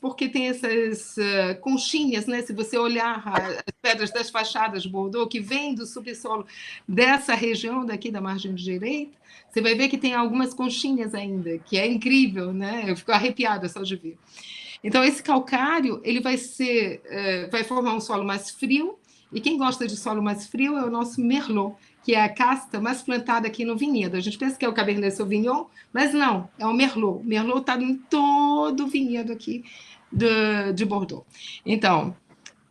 porque tem essas conchinhas, né? Se você olhar as pedras das fachadas de Bordeaux, que vêm do subsolo dessa região daqui da margem direita, você vai ver que tem algumas conchinhas ainda, que é incrível, né? Eu fico arrepiada só de ver. Então, esse calcário ele vai formar um solo mais frio, e quem gosta de solo mais frio é o nosso Merlot, que é a casta mais plantada aqui no vinhedo. A gente pensa que é o Cabernet Sauvignon, mas não, é o Merlot. O Merlot está em todo o vinhedo aqui de Bordeaux. Então,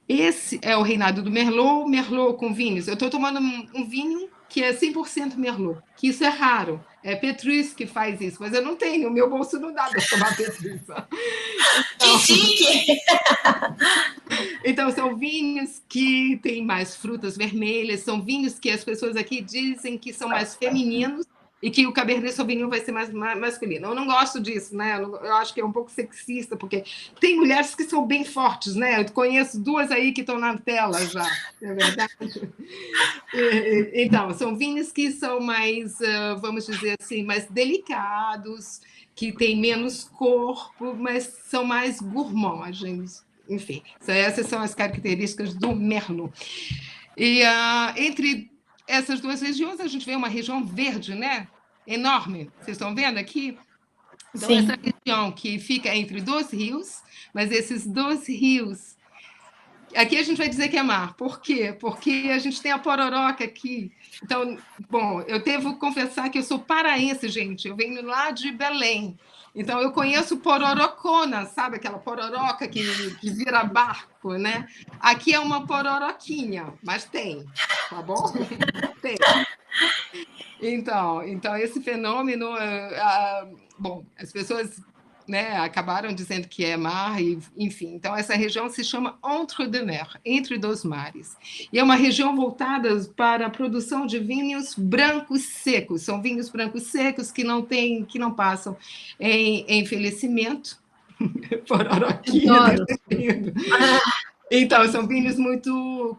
esse é o reinado do Merlot, Merlot com vinhos. Eu estou tomando um vinho que é 100% Merlot, que isso é raro. É Petrus que faz isso, mas eu não tenho, o meu bolso não dá para tomar Petrus. Que chique! Então, são vinhos que têm mais frutas vermelhas, são vinhos que as pessoas aqui dizem que são mais femininos e que o Cabernet Sauvignon vai ser mais masculino. Eu não gosto disso, né? Eu acho que é um pouco sexista, porque tem mulheres que são bem fortes, né? Eu conheço 2 aí que estão na tela já, é verdade? Então, são vinhos que são mais, vamos dizer assim, mais delicados, que têm menos corpo, mas são mais gourmands. Enfim, essas são as características do Merlot. E entre essas 2 regiões, a gente vê uma região verde, né? Enorme. Vocês estão vendo aqui? Então, sim, essa região que fica entre 2 rios, mas esses 2 rios... Aqui a gente vai dizer que é mar. Por quê? Porque a gente tem a Pororoca aqui. Então, bom, eu devo confessar que eu sou paraense, gente. Eu venho lá de Belém. Então, eu conheço pororocona, sabe? Aquela pororoca que vira barco, né? Aqui é uma pororoquinha, mas tem, tá bom? Tem. Então esse fenômeno... bom, as pessoas... né, acabaram dizendo que é mar, e, enfim. Então, essa região se chama Entre-deux-Mers, entre 2 mares. E é uma região voltada para a produção de vinhos brancos secos. São vinhos brancos secos que não passam em envelhecimento. Pororoquinha. Então, são vinhos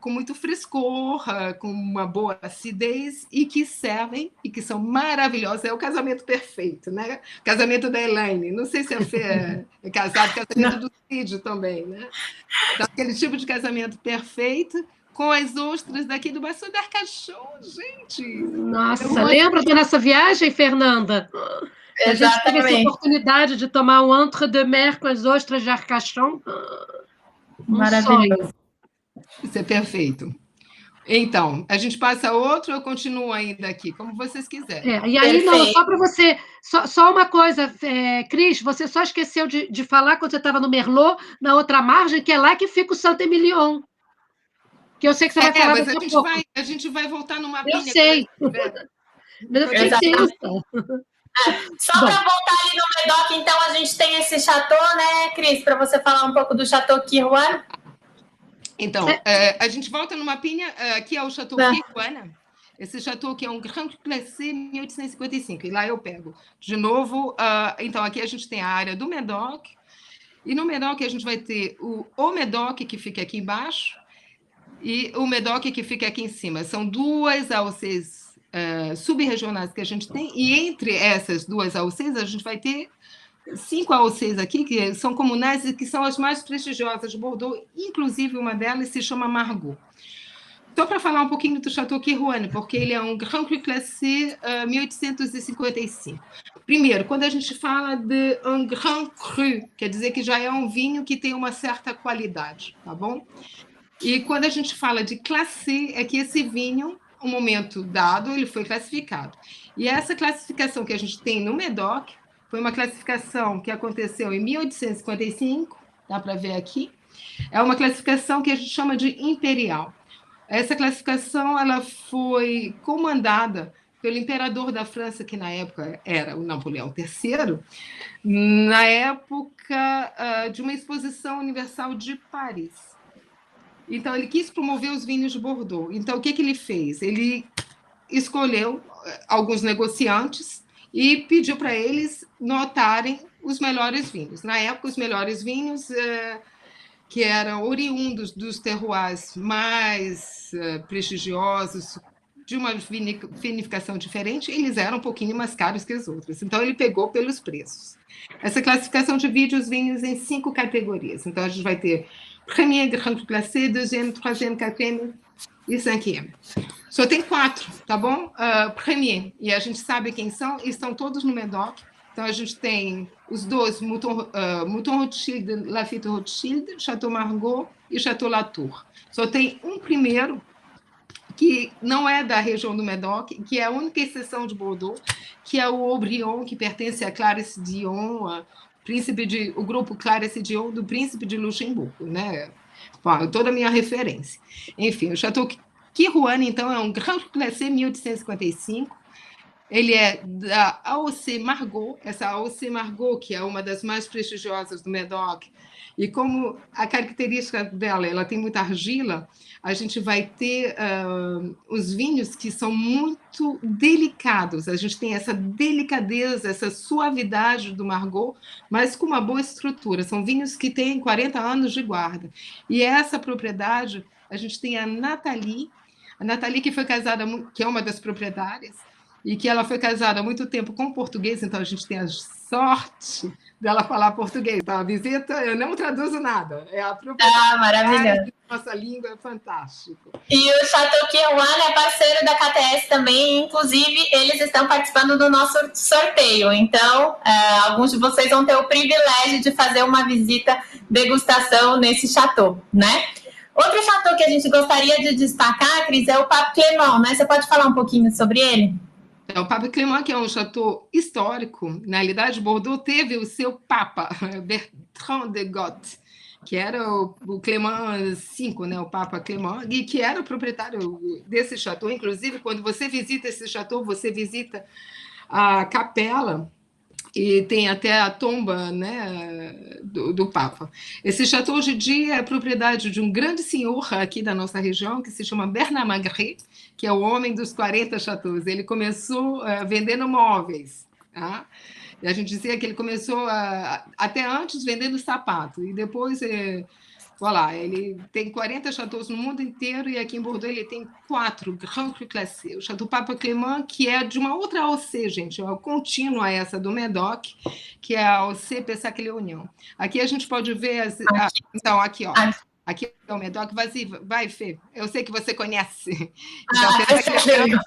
com muito frescor, com uma boa acidez e que servem e que são maravilhosos. É o casamento perfeito, né? Casamento da Elaine. Não sei se a Fê é casada, casamento do Cid também, né? Então, aquele tipo de casamento perfeito com as ostras daqui do Baçu de Arcachon, gente. Nossa, lembra da nossa viagem, Fernanda? A gente teve essa oportunidade de tomar um entre-deux-mers com as ostras de Arcachon. Maravilhoso. Isso é perfeito. Então, a gente passa outro ou eu continuo ainda aqui, como vocês quiserem. E aí, não, só para você, só uma coisa, Cris, você só esqueceu de falar quando você estava no Merlot, na outra margem, que é lá que fica o Saint-Emilion. Que eu sei que você vai falar daqui a pouco. A gente vai voltar numa Eu sei. Mas eu fiquei tensa. Só para voltar ali no Medoc, então, a gente tem esse chateau, né, Cris, para você falar um pouco do Chateau Kirouane. Então, a gente volta numa pinha, aqui é o Chateau Kirouane. Esse chateau que é um Grand Classé 1855, e lá eu pego. De novo, então, aqui a gente tem a área do Medoc, e no Medoc a gente vai ter o Medoc, que fica aqui embaixo, e o Medoc, que fica aqui em cima. São 2 AOCs sub-regionais que a gente tem, e entre essas 2 AOCs a gente vai ter 5 AOCs aqui, que são comunais e que são as mais prestigiosas de Bordeaux, inclusive uma delas se chama Margaux. Só para falar um pouquinho do Chateau Kerouane, porque ele é um Grand Cru Classé 1855. Primeiro, quando a gente fala de um Grand Cru, quer dizer que já é um vinho que tem uma certa qualidade, tá bom? E quando a gente fala de classé, é que esse vinho, um momento dado, ele foi classificado. E essa classificação que a gente tem no Médoc foi uma classificação que aconteceu em 1855, dá para ver aqui. É uma classificação que a gente chama de imperial. Essa classificação ela foi comandada pelo imperador da França, que na época era o Napoleão III, na época de uma exposição universal de Paris. Então, ele quis promover os vinhos de Bordeaux. Então, o que ele fez? Ele escolheu alguns negociantes e pediu para eles notarem os melhores vinhos. Na época, os melhores vinhos que eram oriundos dos terroirs mais prestigiosos, de uma vinificação diferente, eles eram um pouquinho mais caros que os outros. Então, ele pegou pelos preços. Essa classificação divide os vinhos em 5 categorias. Então, a gente vai ter Premier, Grand Cru Classé, Deuxième, Troisième, Quatrième e Cinquième. Só tem 4, tá bom? Premier, e a gente sabe quem são, e estão todos no Médoc. Então, a gente tem os 2, Mouton Rothschild, Lafite Rothschild, Chateau Margaux e Chateau Latour. Só tem um primeiro, que não é da região do Médoc, que é a única exceção de Bordeaux, que é o Aubryon, que pertence a Clarisse Dion, o grupo Clarisse Dion do Príncipe de Luxemburgo, né? Bom, toda a minha referência. Enfim, o Chateau Kerouane, então, é um Grand Cru Classé 1855. Ele é da AOC Margaux, essa AOC Margaux, que é uma das mais prestigiosas do Médoc, e como a característica dela, ela tem muita argila, a gente vai ter os vinhos que são muito delicados. A gente tem essa delicadeza, essa suavidade do Margaux, mas com uma boa estrutura. São vinhos que têm 40 anos de guarda. E essa propriedade, a gente tem a Nathalie que foi casada, que é uma das proprietárias, e que ela foi casada há muito tempo com português, então a gente tem a sorte dela falar português. Então, a visita, eu não traduzo nada, é a propriedade. Maravilhoso. Nossa língua é fantástico. E o Chateau Kerouane é parceiro da KTS também, inclusive eles estão participando do nosso sorteio, então alguns de vocês vão ter o privilégio de fazer uma visita degustação nesse chateau, né? Outro chateau que a gente gostaria de destacar, Cris, é o Pape Clément, né? Você pode falar um pouquinho sobre ele? O Pape Clément, que é um chateau histórico, na realidade, Bordeaux teve o seu papa, Bertrand de Goth, que era o Clément V, né, o Papa Clément, e que era o proprietário desse chateau. Inclusive, quando você visita esse chateau, você visita a capela e tem até a tomba, né, do Papa. Esse chateau, hoje em dia, é propriedade de um grande senhor aqui da nossa região, que se chama Bernard Magret, que é o homem dos 40 chateaus. Ele começou vendendo móveis, tá? E a gente dizia que ele começou até antes vendendo sapato, e depois, voilà, ele tem 40 chateaus no mundo inteiro, e aqui em Bordeaux ele tem 4 Grand Cru Classé. O Chateau Pape Clément, que é de uma outra AOC, gente, é contínua a essa do Médoc, que é a AOC Pessac-Léognan. Aqui a gente pode ver, então, aqui, ó. Aqui é o Médoc, vai, Fê, eu sei que você conhece. Então,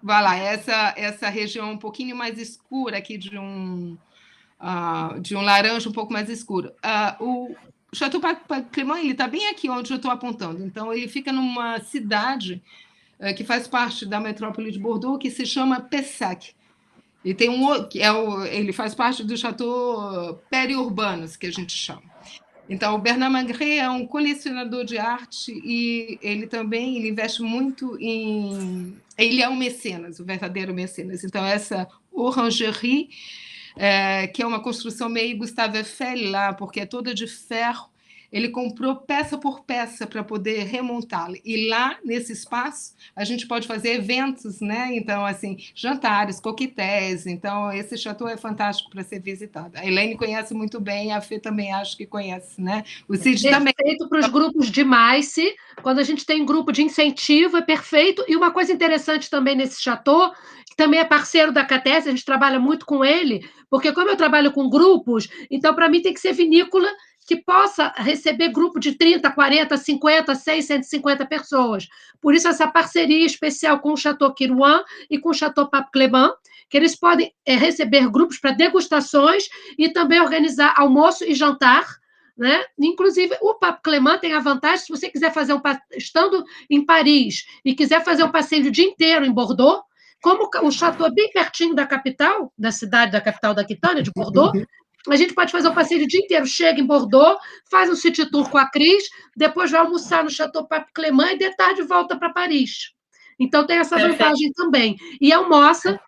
vai lá, essa região um pouquinho mais escura aqui, de um laranja um pouco mais escuro. O Chateau Pape Clément, ele está bem aqui onde eu estou apontando. Então, ele fica numa cidade que faz parte da metrópole de Bordeaux, que se chama Pessac. E tem ele faz parte do Chateau periurbanos, que a gente chama. Então, o Bernard Magret é um colecionador de arte e ele investe muito em... Ele é um mecenas, o verdadeiro mecenas. Então, essa orangerie, que é uma construção meio Gustave Eiffel lá, porque é toda de ferro, ele comprou peça por peça para poder remontá-la. E lá, nesse espaço, a gente pode fazer eventos, né? Então, assim, jantares, coquetéis. Então, esse chateau é fantástico para ser visitado. A Elaine conhece muito bem, a Fê também acho que conhece, né? O Cid também. Feito para os grupos de MICE, Quando a gente tem grupo de incentivo, é perfeito. E uma coisa interessante também nesse chateau, que também é parceiro da Catese, a gente trabalha muito com ele, porque como eu trabalho com grupos, então para mim tem que ser vinícola que possa receber grupo de 30, 40, 50, 100, 150 pessoas. Por isso essa parceria especial com o Chateau Kirouan e com o Chateau Pape Clément, que eles podem receber grupos para degustações e também organizar almoço e jantar, né? Inclusive, o Pape Clément tem a vantagem, se você quiser fazer estando em Paris e quiser fazer um passeio o dia inteiro em Bordeaux, como o chateau é bem pertinho da capital, da cidade, da capital da Aquitânia, de Bordeaux, a gente pode fazer um passeio o dia inteiro, chega em Bordeaux, faz um city tour com a Cris, depois vai almoçar no Chateau Pape Clément e de tarde volta para Paris. Então, tem essa vantagem também. E almoça.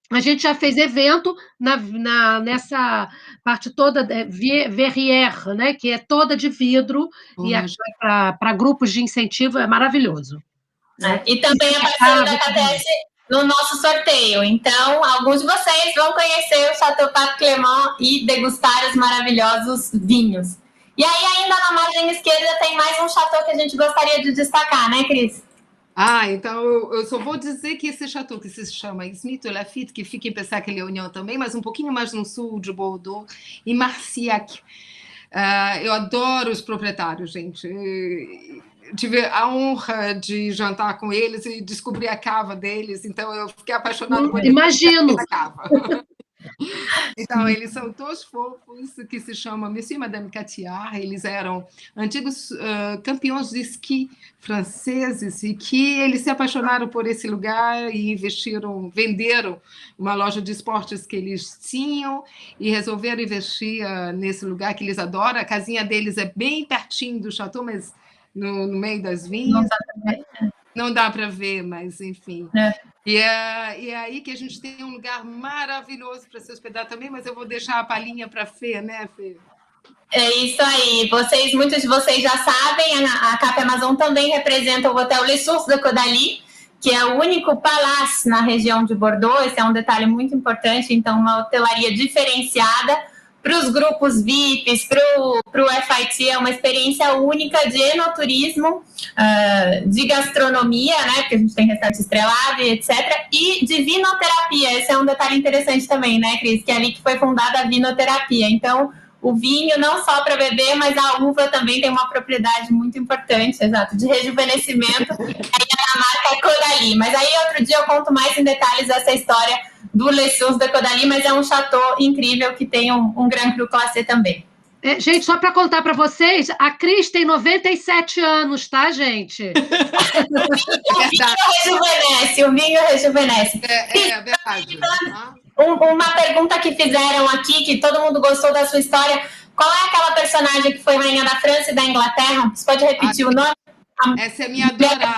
A gente já fez evento nessa parte toda verrière, né, que é toda de vidro, e para grupos de incentivo é maravilhoso. E também é parceiro da Catese no nosso sorteio. Então, alguns de vocês vão conhecer o Chateau Pape Clément e degustar os maravilhosos vinhos. E aí, ainda na margem esquerda, tem mais um chateau que a gente gostaria de destacar, né, Cris? Então eu só vou dizer que esse chateau que se chama Smith Lafitte, que fica em Pessac-Léognan também, mas um pouquinho mais no sul de Bordeaux, em Marcillac. Eu adoro os proprietários, gente. Tive a honra de jantar com eles e descobrir a cava deles, então eu fiquei apaixonada por eles. Imagino! Então, eles são todos fofos, que se chamam Monsieur e Madame Catiard. Eles eram antigos campeões de esqui franceses e que eles se apaixonaram por esse lugar e venderam uma loja de esportes que eles tinham e resolveram investir nesse lugar que eles adoram. A casinha deles é bem pertinho do chateau, mas no meio das vinhas. Não dá para ver, mas enfim. E é aí que a gente tem um lugar maravilhoso para se hospedar também, mas eu vou deixar a palhinha para a Fê, né, Fê? É isso aí. Muitos de vocês já sabem, a Cap Amazon também representa o Hotel Les Sources de Caudalie, que é o único palácio na região de Bordeaux. Esse é um detalhe muito importante, então uma hotelaria diferenciada. Para os grupos VIPs, para o FIT, é uma experiência única de enoturismo, de gastronomia, né, porque a gente tem restaurante estrelado e etc., e de vinoterapia. Esse é um detalhe interessante também, né, Cris, que é ali que foi fundada a vinoterapia. Então, o vinho não só para beber, mas a uva também tem uma propriedade muito importante, exato, de rejuvenescimento, aí a marca Caudalie. Mas aí outro dia eu conto mais em detalhes essa história do Les Sources de Caudalie, mas é um chateau incrível que tem um Grand Cru Classé também. Gente, só para contar para vocês, a Cris tem 97 anos, tá, gente? O vinho rejuvenesce. É verdade. Uma pergunta que fizeram aqui, que todo mundo gostou da sua história, qual é aquela personagem que foi rainha da França e da Inglaterra? Você pode repetir o nome? Essa é minha adorada.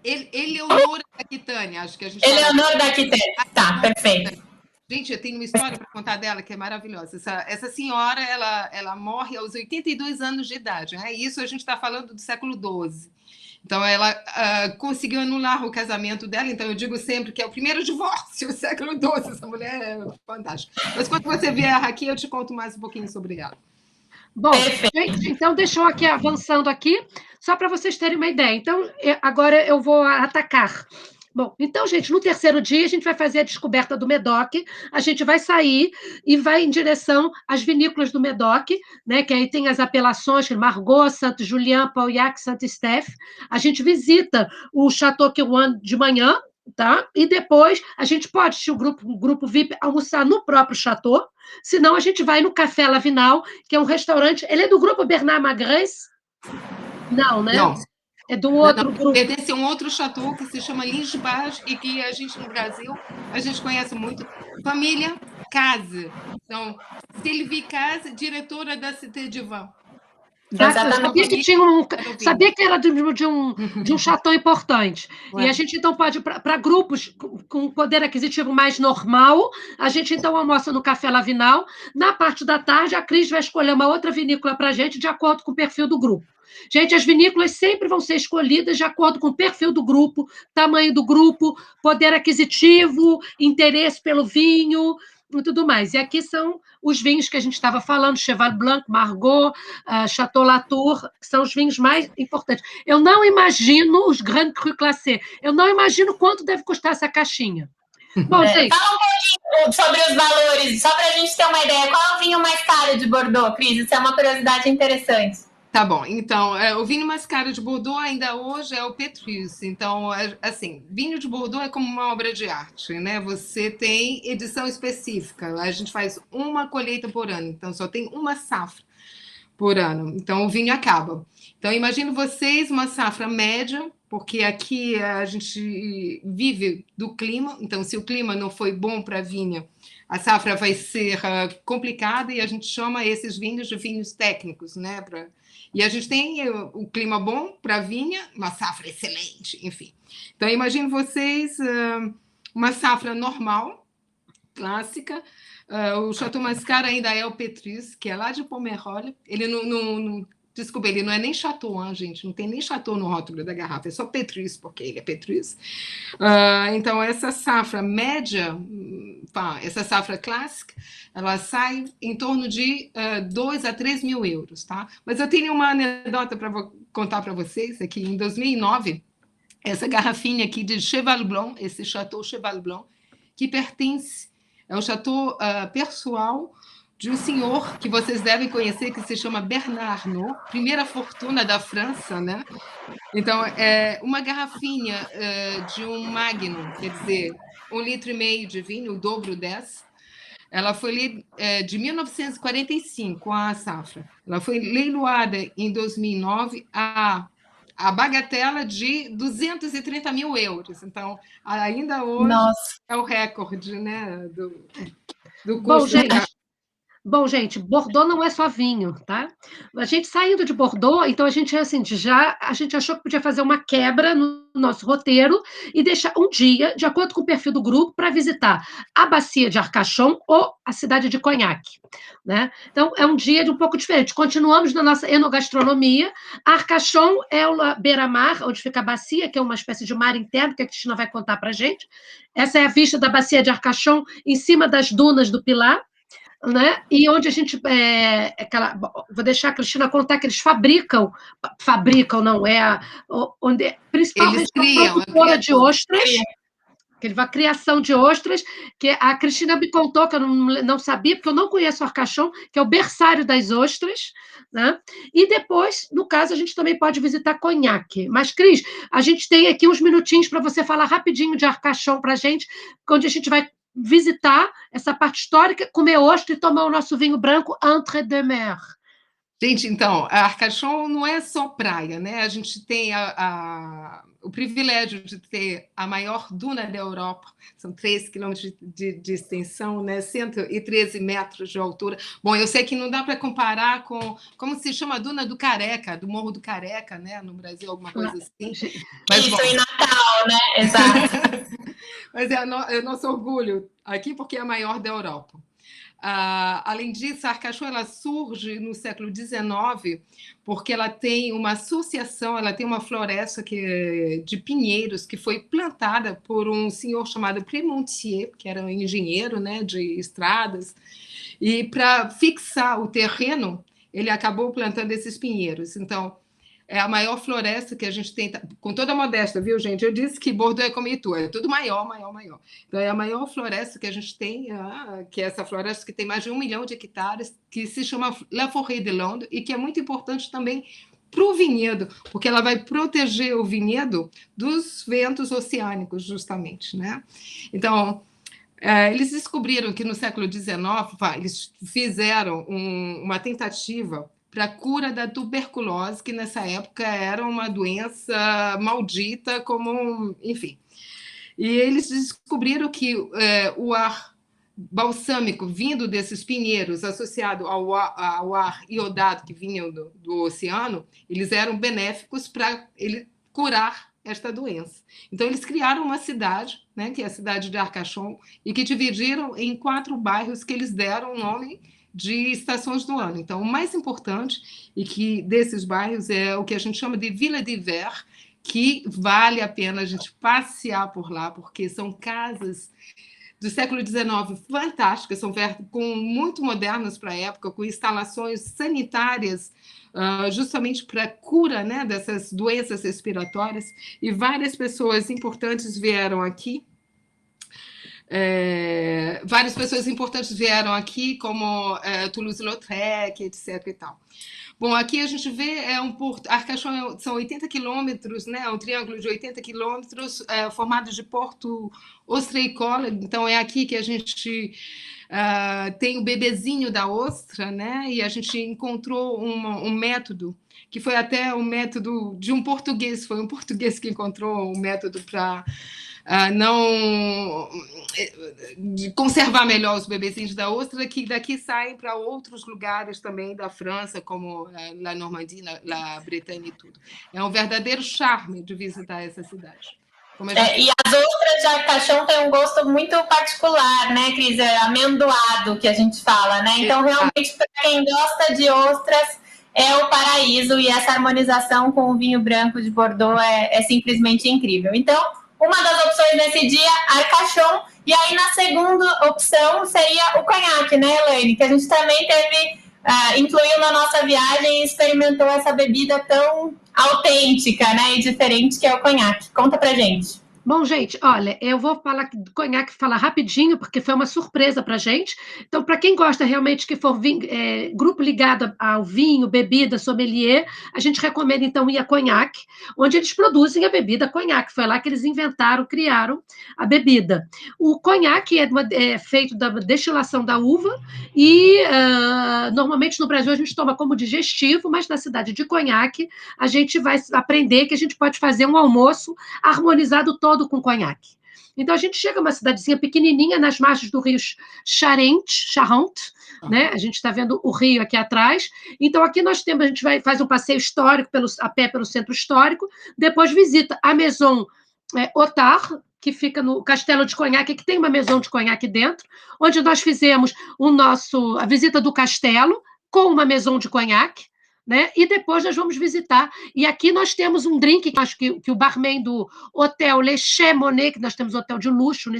Eleonora da Aquitânia, acho que a gente Eleonora da Aquitânia, tá, perfeito. Gente, eu tenho uma história para contar dela que é maravilhosa. Essa senhora, ela morre aos 82 anos de idade, né? Isso a gente está falando do século XII. Então, ela conseguiu anular o casamento dela. Então, eu digo sempre que é o primeiro divórcio do século XII. Essa mulher é fantástica. Mas quando você vier aqui, eu te conto mais um pouquinho sobre ela. Bom, gente, então deixa eu aqui avançando aqui, só para vocês terem uma ideia. Então, agora eu vou atacar. Bom, então, gente, no terceiro dia a gente vai fazer a descoberta do Medoc, a gente vai sair e vai em direção às vinícolas do Medoc, né, que aí tem as apelações, Margaux, Saint-Julien, Pauillac, Saint-Estèphe. A gente visita o Chateau Kirouan de manhã, tá? E depois a gente pode, se o grupo VIP, almoçar no próprio chateau, senão a gente vai no Café Lavinal, que é um restaurante. Ele é do grupo Bernard Magrez? Não, né? Não. É do outro grupo. Pertence a um outro chateau que se chama Lingebage e que a gente, no Brasil, a gente conhece muito. Família Case. Então, Sylvie Case, diretora da Cité de Vin. Sabia que era de um chateau importante. Ué. E a gente, então, pode ir para grupos com poder aquisitivo mais normal. A gente, então, almoça no Café Lavinal. Na parte da tarde, a Cris vai escolher uma outra vinícola para a gente, de acordo com o perfil do grupo. Gente, as vinícolas sempre vão ser escolhidas de acordo com o perfil do grupo, tamanho do grupo, poder aquisitivo, interesse pelo vinho. e tudo mais. E aqui são os vinhos que a gente estava falando, Cheval Blanc, Margaux, Chateau Latour, que são os vinhos mais importantes. Eu não imagino os Grand Cru Classé, eu não imagino quanto deve custar essa caixinha. Bom, gente... Fala um pouquinho sobre os valores, só para a gente ter uma ideia. Qual é o vinho mais caro de Bordeaux, Cris? Isso é uma curiosidade interessante. Tá bom, então, o vinho mais caro de Bordeaux ainda hoje é o Petrus. Então, assim, vinho de Bordeaux é como uma obra de arte, né? Você tem edição específica, a gente faz uma colheita por ano, então só tem uma safra por ano, então o vinho acaba. Então, imagino vocês uma safra média, porque aqui a gente vive do clima, então se o clima não foi bom para a vinha, a safra vai ser complicada e a gente chama esses vinhos de vinhos técnicos, né? E a gente tem o clima bom para a vinha, uma safra excelente, enfim. Então, imagino vocês uma safra normal, clássica. O Chateau mais caro ainda é o Petrus, que é lá de Pomerol. Ele desculpa, ele não é nem Chateau, gente. Não tem nem Chateau no rótulo da garrafa. É só Petrus, porque ele é Petrus. Então, essa safra média, essa safra clássica, ela sai em torno de 2 a 3 mil euros, tá? Mas eu tenho uma anedota para contar para vocês aqui. Em 2009, essa garrafinha aqui de Cheval Blanc, esse Chateau Cheval Blanc, que pertence ao Chateau pessoal de um senhor que vocês devem conhecer, que se chama Bernard Arnault, primeira fortuna da França, né? Então, é uma garrafinha de um Magnum, quer dizer, 1,5 litro de vinho, o dobro dessa. Ela foi de 1945, a safra. Ela foi leiloada em 2009 a bagatela de 230 mil euros. Então, ainda hoje é o recorde, né, do custo. Bom, gente, Bordeaux não é só vinho, tá? A gente saindo de Bordeaux, então a gente achou que podia fazer uma quebra no nosso roteiro e deixar um dia, de acordo com o perfil do grupo, para visitar a bacia de Arcachon ou a cidade de Cognac, né? Então é um dia de um pouco diferente. Continuamos na nossa enogastronomia. Arcachon é o beira-mar, onde fica a bacia, que é uma espécie de mar interno que a Cristina vai contar para a gente. Essa é a vista da bacia de Arcachon em cima das dunas do Pilar. Né? E onde a gente vou deixar a Cristina contar que eles fabricam não é onde a principal produtora de ostras, a criação de ostras, que a Cristina me contou que eu não sabia, porque eu não conheço Arcachon, que é o berçário das ostras, né? E depois, no caso, a gente também pode visitar Cognac. Mas, Cris, a gente tem aqui uns minutinhos para você falar rapidinho de Arcachon para a gente, onde a gente vai visitar essa parte histórica, comer ostra e tomar o nosso vinho branco entre deux mers. Gente, então, a Arcachon não é só praia, né? A gente tem o privilégio de ter a maior duna da Europa, são 3 quilômetros de extensão, né? 113 metros de altura. Bom, eu sei que não dá para comparar com, como se chama a duna do Careca, do Morro do Careca, né? No Brasil, alguma coisa assim. Mas, isso, em Natal, né? Exato. Mas é nosso orgulho aqui, porque é a maior da Europa. Além disso, a Arcachon ela surge no século XIX porque ela tem uma associação, ela tem uma floresta de pinheiros que foi plantada por um senhor chamado Prémontier, que era um engenheiro, né, de estradas, e para fixar o terreno, ele acabou plantando esses pinheiros. Então, é a maior floresta que a gente tem, com toda a modéstia, viu, gente? Eu disse que Bordeaux é como Itu, é tudo maior. Então, é a maior floresta que a gente tem, que é essa floresta que tem mais de 1 milhão de hectares, que se chama La Forêt de Landes, e que é muito importante também para o vinhedo, porque ela vai proteger o vinhedo dos ventos oceânicos, justamente, né? Então, eles descobriram que no século XIX, eles fizeram uma tentativa para a cura da tuberculose, que nessa época era uma doença maldita, enfim. E eles descobriram que o ar balsâmico vindo desses pinheiros, associado ao ar iodado que vinha do oceano, eles eram benéficos para ele curar esta doença. Então, eles criaram uma cidade, né, que é a cidade de Arcachon, e que dividiram em 4 bairros que eles deram o nome de estações do ano. Então, o mais importante e que desses bairros é o que a gente chama de Villa d'Hiver, que vale a pena a gente passear por lá, porque são casas do século XIX fantásticas, são muito modernas para a época, com instalações sanitárias justamente para a cura, né, dessas doenças respiratórias, e várias pessoas importantes vieram aqui. Várias pessoas importantes vieram aqui, como Toulouse-Lautrec, etc. e tal. Bom, aqui a gente vê Arcachon são 80 quilômetros, né? Um triângulo de 80 quilômetros formado de porto ostreicola. Então, é aqui que a gente tem o bebezinho da ostra, né? E a gente encontrou um método, que foi até um método de um português, foi um português que encontrou um método para de conservar melhor os bebezinhos da ostra, que daqui saem para outros lugares também da França, como a Normandia, a Bretanha e tudo. É um verdadeiro charme de visitar essa cidade. E as ostras de Arcachon têm um gosto muito particular, né, Cris? Amendoado, que a gente fala, né? Então, realmente, para quem gosta de ostras, é o paraíso, e essa harmonização com o vinho branco de Bordeaux é simplesmente incrível. Então, uma das opções nesse dia, Arcachon, e aí na segunda opção seria o conhaque, né, Elaine? Que a gente também incluiu na nossa viagem e experimentou essa bebida tão autêntica, né, e diferente que é o conhaque. Conta pra gente. Bom, gente, olha, eu vou falar do conhaque, falar rapidinho, porque foi uma surpresa para a gente. Então, para quem gosta realmente que for grupo ligado ao vinho, bebida, sommelier, a gente recomenda, então, ir a Conhaque, onde eles produzem a bebida conhaque. Foi lá que eles inventaram, criaram a bebida. O conhaque é feito da destilação da uva e, normalmente, no Brasil, a gente toma como digestivo, mas na cidade de Conhaque, a gente vai aprender que a gente pode fazer um almoço harmonizado todo com conhaque. Então, a gente chega a uma cidadezinha pequenininha nas margens do rio Charente, né? A gente está vendo o rio aqui atrás. Então, aqui a gente faz um passeio histórico a pé pelo centro histórico, depois visita a Maison Otard, que fica no Castelo de Conhaque, que tem uma maison de conhaque dentro, onde nós fizemos a visita do castelo com uma maison de conhaque, né? E depois nós vamos visitar. E aqui nós temos um drink, que acho que o barman do Hotel Le Chemonet, que nós temos hotel de luxo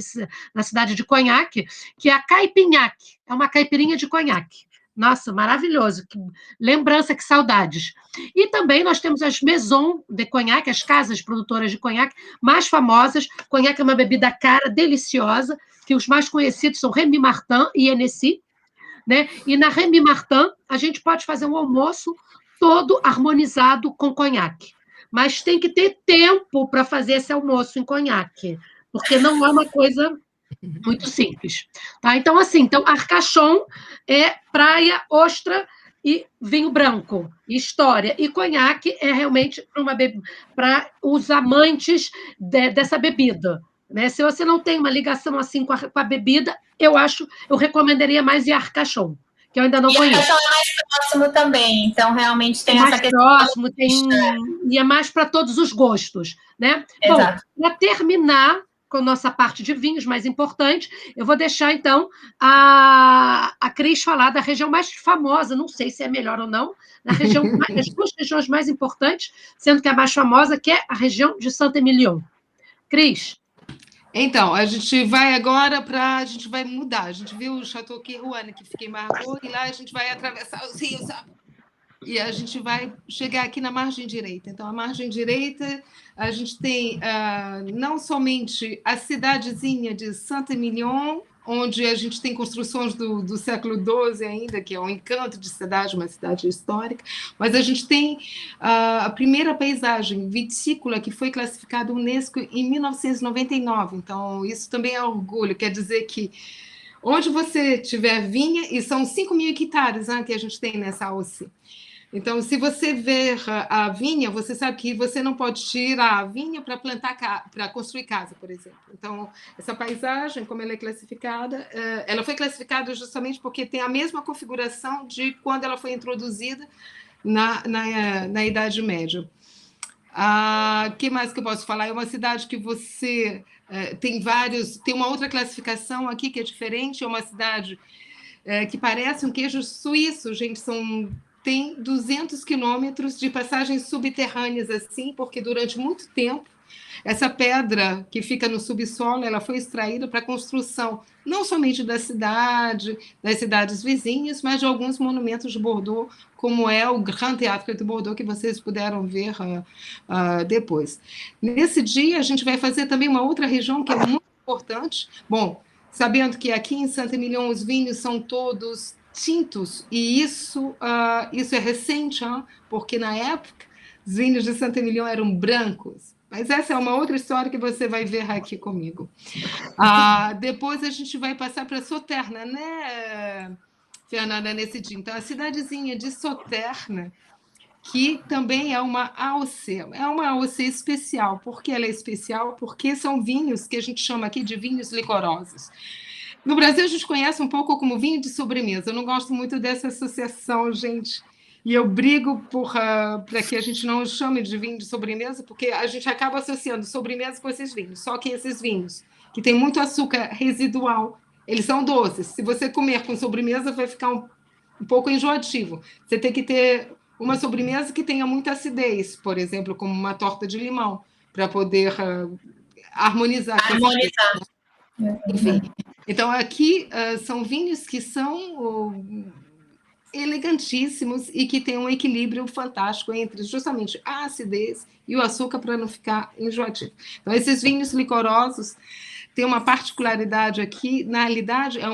na cidade de Conhaque, que é a Caipinhac, é uma caipirinha de conhaque. Nossa, maravilhoso, que lembrança, que saudades. E também nós temos as Maisons de Conhaque, as casas produtoras de conhaque mais famosas. Conhaque é uma bebida cara, deliciosa, que os mais conhecidos são Rémy Martin e Hennessy, né? E na Rémy Martin, a gente pode fazer um almoço todo harmonizado com conhaque. Mas tem que ter tempo para fazer esse almoço em conhaque, porque não é uma coisa muito simples. Tá? Então, Arcachon é praia, ostra e vinho branco, história. E conhaque é realmente para os amantes dessa bebida. Né? Se você não tem uma ligação assim com a bebida, eu recomendaria mais ir a Arcachon, que eu ainda não conheço. Arcachon é mais próximo também, então realmente tem mais essa questão. Próximo, e é mais para todos os gostos. Né? Exato. Bom, para terminar com a nossa parte de vinhos mais importante, eu vou deixar, então, a Cris falar da região mais famosa, não sei se é melhor ou não, as duas regiões mais importantes, sendo que a mais famosa, que é a região de Saint-Émilion. Cris? Então, a gente vai agora a gente vai mudar. A gente viu o Chateau Kerouane, que fica em Margaux, e lá a gente vai atravessar os rios, sabe? E a gente vai chegar aqui na margem direita. Então, a margem direita, a gente tem não somente a cidadezinha de Saint-Émilion, onde a gente tem construções do século XII ainda, que é um encanto de cidade, uma cidade histórica, mas a gente tem a primeira paisagem vitícola que foi classificada Unesco em 1999, então isso também é orgulho, quer dizer que onde você tiver vinha, e são 5.000 hectares que a gente tem nessa AOC. Então, se você ver a vinha, você sabe que você não pode tirar a vinha para para construir casa, por exemplo. Então, essa paisagem, como ela é classificada, ela foi classificada justamente porque tem a mesma configuração de quando ela foi introduzida na Idade Média. O que mais que eu posso falar? É uma cidade que você tem uma outra classificação aqui que é diferente, é uma cidade que parece um queijo suíço, gente, tem 200 quilômetros de passagens subterrâneas, assim, porque durante muito tempo Essa pedra que fica no subsolo, ela foi extraída para a construção não somente da cidade, das cidades vizinhas, mas de alguns monumentos de Bordeaux, como é o Grand Théâtre de Bordeaux, que vocês puderam ver depois. Nesse dia, a gente vai fazer também uma outra região que é muito importante. Bom, sabendo que aqui em Saint-Émilion os vinhos são todos tintos, e isso é recente, porque na época os vinhos de Saint-Émilion eram brancos. Mas essa é uma outra história que você vai ver aqui comigo. Depois a gente vai passar para Sauternes, né, Fernanda, nesse dia. Então, a cidadezinha de Sauternes, que também é uma AOC. É uma AOC especial. Por que ela é especial? Porque são vinhos que a gente chama aqui de vinhos licorosos. No Brasil, a gente conhece um pouco como vinho de sobremesa. Eu não gosto muito dessa associação, gente. E eu brigo para que a gente não chame de vinho de sobremesa, porque a gente acaba associando sobremesa com esses vinhos. Só que esses vinhos, que tem muito açúcar residual, eles são doces. Se você comer com sobremesa, vai ficar um pouco enjoativo. Você tem que ter uma sobremesa que tenha muita acidez, por exemplo, como uma torta de limão, para poder harmonizar. Enfim. Então, aqui são vinhos que são elegantíssimos e que têm um equilíbrio fantástico entre justamente a acidez e o açúcar para não ficar enjoativo. Então, esses vinhos licorosos têm uma particularidade aqui, na realidade, é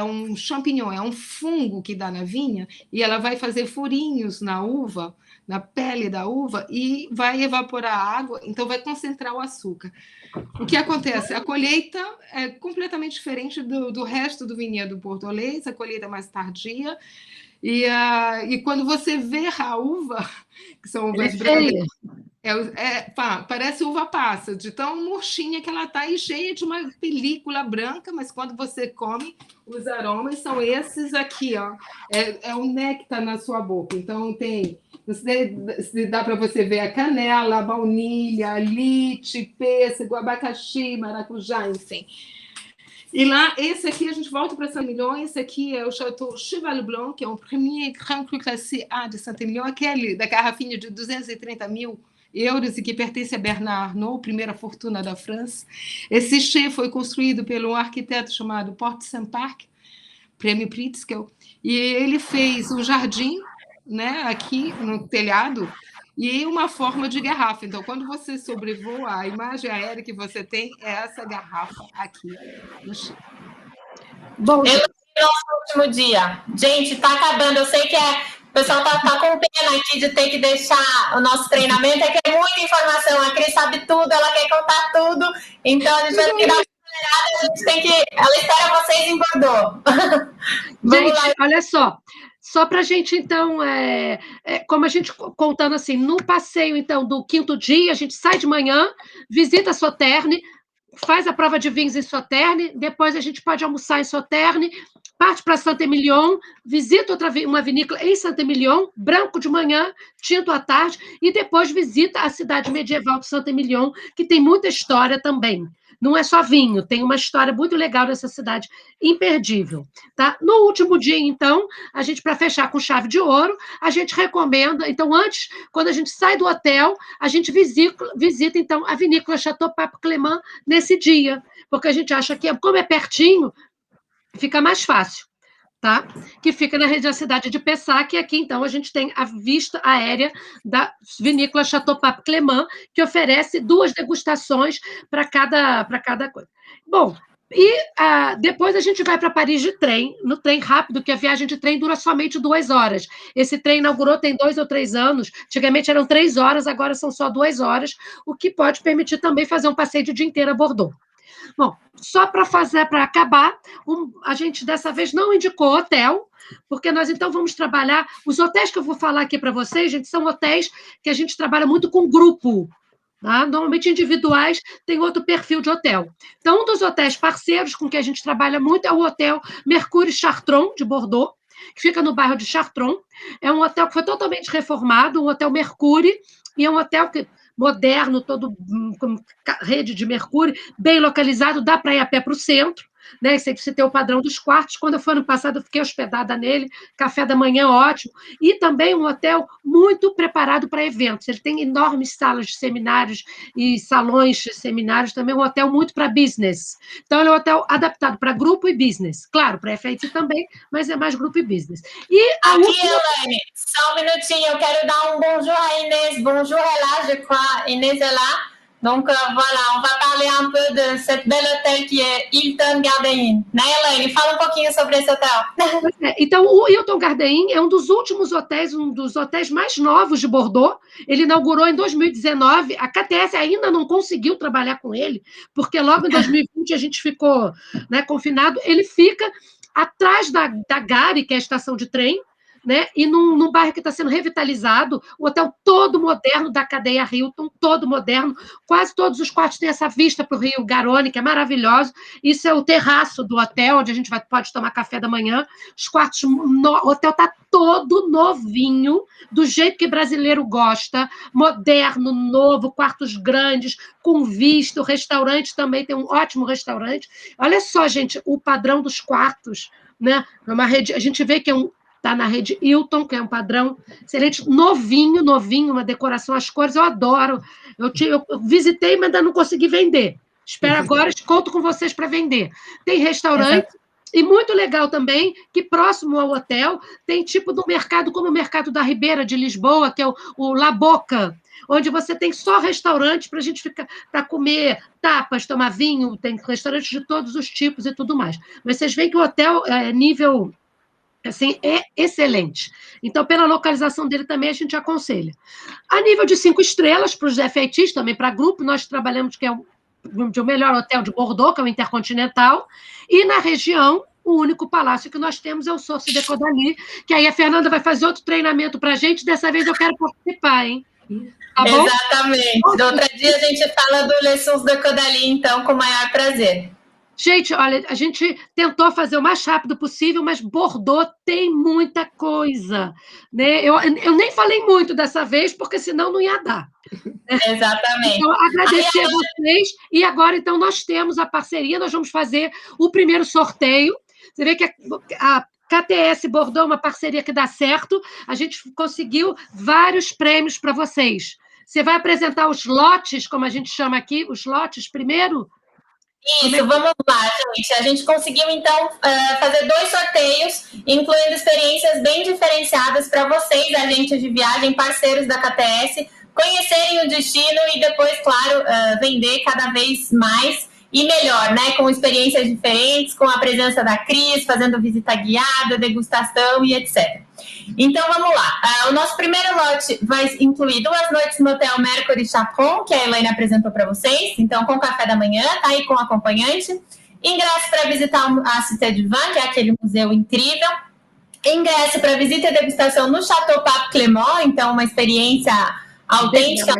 um champignon, é um fungo que dá na vinha, e ela vai fazer furinhos na uva, na pele da uva, e vai evaporar a água, então vai concentrar o açúcar. O que acontece? A colheita é completamente diferente do resto do vinhedo bordolês, a colheita é mais tardia, e quando você vê a uva, que são uvas brancas, parece uva passa, de tão murchinha que ela está, e cheia de uma película branca, mas quando você come, os aromas são esses aqui, ó. É um néctar na sua boca. Então dá para você ver a canela, a baunilha, a lite, pêssego, abacaxi, maracujá, enfim. E lá, esse aqui, a gente volta para Saint-Émilion, esse aqui é o Château Cheval Blanc, que é o primeiro Grand Cru Classé A de Saint-Émilion, aquele da garrafinha de 230 mil euros e que pertence a Bernard Arnault, primeira fortuna da França. Esse chê foi construído pelo arquiteto chamado Porte Saint-Parc, Prêmio Pritzker, e ele fez o jardim, né, aqui no telhado, e uma forma de garrafa. Então, quando você sobrevoa, a imagem aérea que você tem é essa garrafa aqui no Chile. Bom, nosso último dia. Gente, está acabando. Eu sei que o pessoal tá com pena aqui de ter que deixar o nosso treinamento. É que é muita informação. A Cris sabe tudo, ela quer contar tudo. Então, a gente vai ter que dar uma acelerada. A gente tem que... Ela espera vocês em Bordeaux. Gente, olha só para a gente, então, como a gente contando assim, no passeio, então, do 5º dia, a gente sai de manhã, visita Sauternes, faz a prova de vinhos em Sauternes, depois a gente pode almoçar em Sauternes, parte para Saint-Émilion, visita uma vinícola em Saint-Émilion, branco de manhã, tinto à tarde, e depois visita a cidade medieval de Saint-Émilion, que tem muita história também. Não é só vinho, tem uma história muito legal dessa cidade, imperdível. Tá? No último dia, então, a gente, para fechar com chave de ouro, a gente recomenda, então, antes, quando a gente sai do hotel, a gente visita então, a vinícola Château Pape Clément nesse dia, porque a gente acha que, como é pertinho, fica mais fácil. Tá? Que fica na região da cidade de Pessac, e aqui, então, a gente tem a vista aérea da vinícola Château Pape Clément, que oferece 2 degustações para cada coisa. Bom, e depois a gente vai para Paris de trem, no trem rápido, que a viagem de trem dura somente 2 horas. Esse trem inaugurou tem 2 ou 3 anos, antigamente eram 3 horas, agora são só 2 horas, o que pode permitir também fazer um passeio de dia inteiro a Bordeaux. Bom, só para acabar, a gente dessa vez não indicou hotel, porque nós então vamos trabalhar, os hotéis que eu vou falar aqui para vocês, gente, são hotéis que a gente trabalha muito com grupo, tá? Normalmente individuais tem outro perfil de hotel. Então, um dos hotéis parceiros com que a gente trabalha muito é o Hotel Mercure Chartron, de Bordeaux, que fica no bairro de Chartron. É um hotel que foi totalmente reformado, um hotel Mercure, e é um hotel moderno, todo com rede de mercúrio, bem localizado, dá para ir a pé para o centro, né? Você tem o padrão dos quartos. Quando eu fui ano passado, eu fiquei hospedada nele, café da manhã ótimo, e também um hotel muito preparado para eventos. Ele tem enormes salas de seminários e salões de seminários, também um hotel muito para business. Então, ele é um hotel adaptado para grupo e business. Claro, para FIT também, mas é mais grupo e business. E aqui, Elaine, só um minutinho, eu quero dar um bonjour à Inês. Bonjour, est là, je crois. Inês est là. Donc, voilà, on va parler un peu de cette belle hôtel que é Hilton Garden Inn. Né, Elaine? Fala um pouquinho sobre esse hotel. Então, o Hilton Garden Inn é um dos últimos hotéis, um dos hotéis mais novos de Bordeaux. Ele inaugurou em 2019. A KTS ainda não conseguiu trabalhar com ele, porque logo em 2020 a gente ficou, né, confinado. Ele fica atrás da Gare, que é a estação de trem, né? E num bairro que está sendo revitalizado, o hotel todo moderno da cadeia Hilton, todo moderno, quase todos os quartos têm essa vista para o Rio Garonne, que é maravilhoso. Isso é o terraço do hotel, onde a gente pode tomar café da manhã. Os quartos, o hotel está todo novinho, do jeito que brasileiro gosta, moderno, novo, quartos grandes, com vista. O restaurante também tem um ótimo restaurante. Olha só, gente, o padrão dos quartos, né? Uma rede, a gente vê que está na rede Hilton, que é um padrão excelente, novinho, uma decoração, as cores eu adoro. Eu visitei, mas ainda não consegui vender. Espero agora, conto com vocês para vender. Tem restaurante, e muito legal também, que próximo ao hotel tem tipo do mercado, como o Mercado da Ribeira de Lisboa, que é o La Boca, onde você tem só restaurantes para a gente ficar, para comer tapas, tomar vinho, tem restaurantes de todos os tipos e tudo mais. Mas vocês veem que o hotel é nível... assim, é excelente. Então, pela localização dele também, a gente aconselha. A nível de 5 estrelas, para os FITs, também para grupo, nós trabalhamos, que é o melhor hotel de Bordeaux, que é o Intercontinental, e na região, o único palácio que nós temos é o Source de Caudalie, que aí a Fernanda vai fazer outro treinamento para a gente, dessa vez eu quero participar, hein? Tá bom? Exatamente. Outro dia a gente fala do Le Source de Caudalie, então, com o maior prazer. Gente, olha, a gente tentou fazer o mais rápido possível, mas Bordeaux tem muita coisa, né? Eu nem falei muito dessa vez, porque senão não ia dar. Exatamente. Então, agradecer a vocês, e agora, então, nós temos a parceria, nós vamos fazer o primeiro sorteio. Você vê que a KTS Bordeaux é uma parceria que dá certo, a gente conseguiu vários prêmios para vocês. Você vai apresentar os lotes, como a gente chama aqui, os lotes primeiro? Isso, vamos lá, gente. A gente conseguiu, então, fazer 2 sorteios, incluindo experiências bem diferenciadas para vocês, agentes de viagem, parceiros da KTS, conhecerem o destino e depois, claro, vender cada vez mais e melhor, né? Com experiências diferentes, com a presença da Cris, fazendo visita guiada, degustação e etc. Então, vamos lá. O nosso primeiro lote vai incluir 2 noites no Hotel Mercury Chapron, que a Elaine apresentou para vocês. Então, com café da manhã, tá aí com acompanhante. Ingresso para visitar a Cité du Vin, que é aquele museu incrível. Ingresso para visita e degustação no Chateau Pape Clément, então uma experiência autêntica.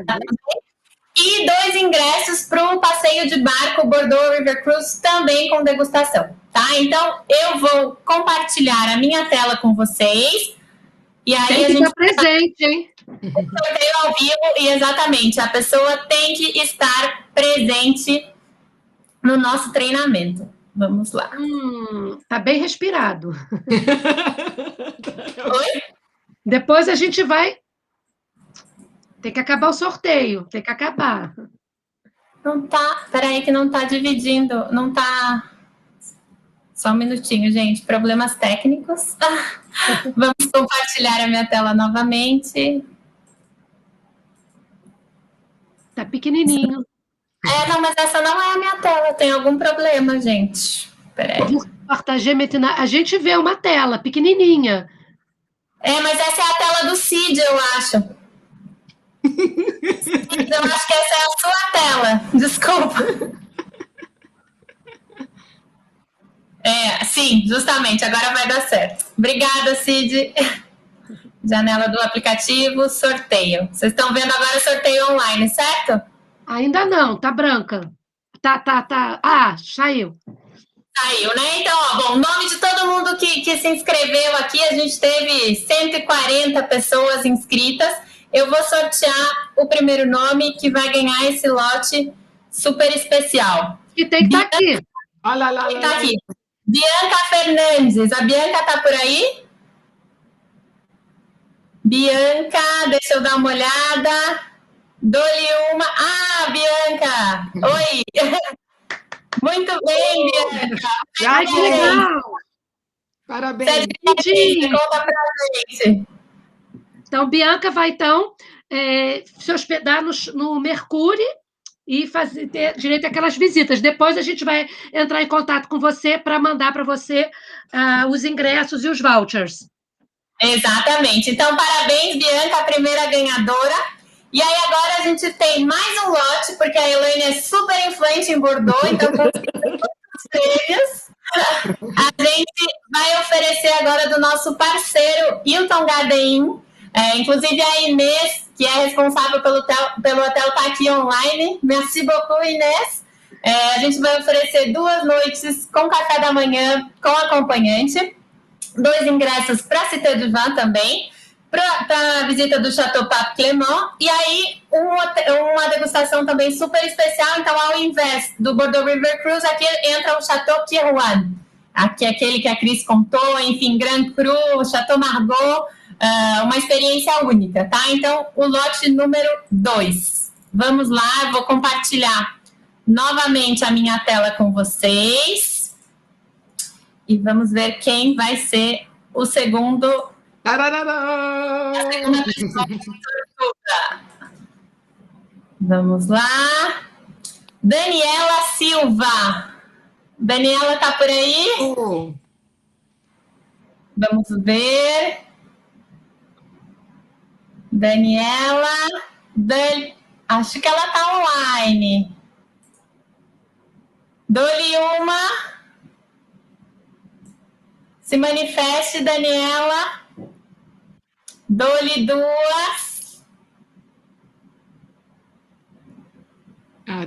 E 2 ingressos para o passeio de barco Bordeaux River Cruise, também com degustação. Tá? Então, eu vou compartilhar a minha tela com vocês. E aí tem que estar presente, hein? Sorteio ao vivo, e exatamente, a pessoa tem que estar presente no nosso treinamento. Vamos lá. Tá bem respirado. Oi? Depois a gente vai... Tem que acabar o sorteio, tem que acabar. Não tá, peraí que não tá dividindo, não tá... Só um minutinho, gente, problemas técnicos. Vamos compartilhar a minha tela novamente. Tá pequenininho. Não, mas essa não é a minha tela, tem algum problema, gente. Peraí. A gente vê uma tela pequenininha. Mas essa é a tela do Cid, eu acho. Eu acho que essa é a sua tela, desculpa. Sim, justamente, agora vai dar certo. Obrigada, Cid. Janela do aplicativo, sorteio. Vocês estão vendo agora o sorteio online, certo? Ainda não, tá branca. Tá. Saiu. Saiu, né? Então, bom, nome de todo mundo que se inscreveu aqui, a gente teve 140 pessoas inscritas. Eu vou sortear o primeiro nome que vai ganhar esse lote super especial. E tem que estar aqui. Olha lá, Quem está aqui? Bianca Fernandes. A Bianca está por aí? Bianca, deixa eu dar uma olhada. Dou-lhe uma. Ah, Bianca! Oi! Muito bem, Bianca! Ai, que legal! Parabéns! Conta pra gente. Então, Bianca vai, então, se hospedar no Mercury e ter direito àquelas visitas. Depois a gente vai entrar em contato com você para mandar para você os ingressos e os vouchers. Exatamente. Então, parabéns, Bianca, a primeira ganhadora. E aí, agora a gente tem mais um lote, porque a Elaine é super influente em Bordeaux, então conseguimos muitos prêmios. A gente vai oferecer agora do nosso parceiro Hilton Garden Inn. Inclusive, a Inês, que é responsável pelo hotel, está aqui online. Merci beaucoup, Inês. A gente vai oferecer 2 noites com café da manhã, com acompanhante. 2 ingressos para a Cité du Vin também, para a visita do Chateau Pape Clément, e aí uma degustação também super especial. Então, ao invés do Bordeaux River Cruise, aqui entra o Chateau Kerouan, aqui aquele que a Cris contou, enfim, Grand Cru, Chateau Margaux, uma experiência única, tá? Então, o lote número 2. Vamos lá, eu vou compartilhar novamente a minha tela com vocês. E vamos ver quem vai ser o segundo. A segunda pessoa. Vamos lá. Daniela Silva. Daniela, tá por aí? Vamos ver. Daniela. Acho que ela tá online. Dou-lhe uma. Se manifeste, Daniela. Dou-lhe 2.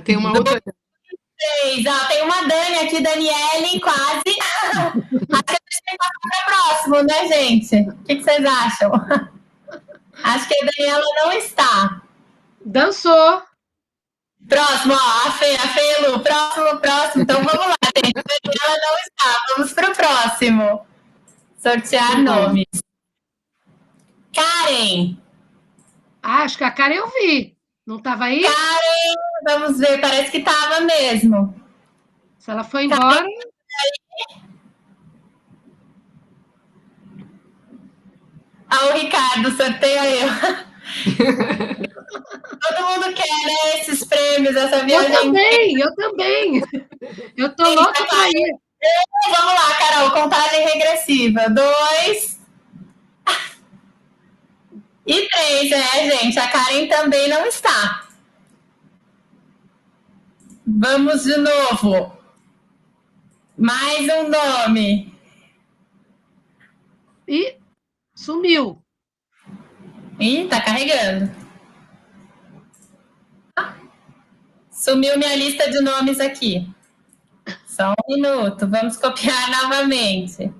Tem uma outra. 3. Tem uma Dani aqui, Daniele, quase. Acho que a gente tem que passar para o próximo, né, gente? O que vocês acham? Acho que a Daniela não está. Dançou. Próximo, a Fê, Lu. Próximo. Então, vamos lá, gente. A Daniela não está. Vamos para o próximo. Sortear nomes. Karen. Acho que a Karen eu vi. Não estava aí? Karen, vamos ver. Parece que estava mesmo. Se ela foi embora... O Ricardo, sorteia eu. Todo mundo quer, né? Esses prêmios, essa viagem. Eu também. Eu tô louca para ir. Vamos lá, Carol, contagem regressiva. 2 e 3, gente. A Karen também não está. Vamos de novo. Mais um nome. E sumiu. Ih, tá carregando. Sumiu minha lista de nomes aqui. Só um minuto, vamos copiar novamente.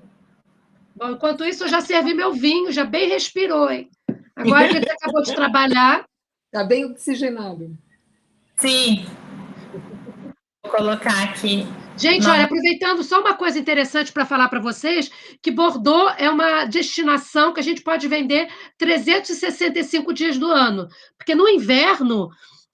Bom, enquanto isso, eu já servi meu vinho, já bem respirou, hein? Agora que ele acabou de trabalhar. Está bem oxigenado. Sim. Vou colocar aqui. Gente, olha, aproveitando só uma coisa interessante para falar para vocês, que Bordeaux é uma destinação que a gente pode vender 365 dias do ano. Porque no inverno,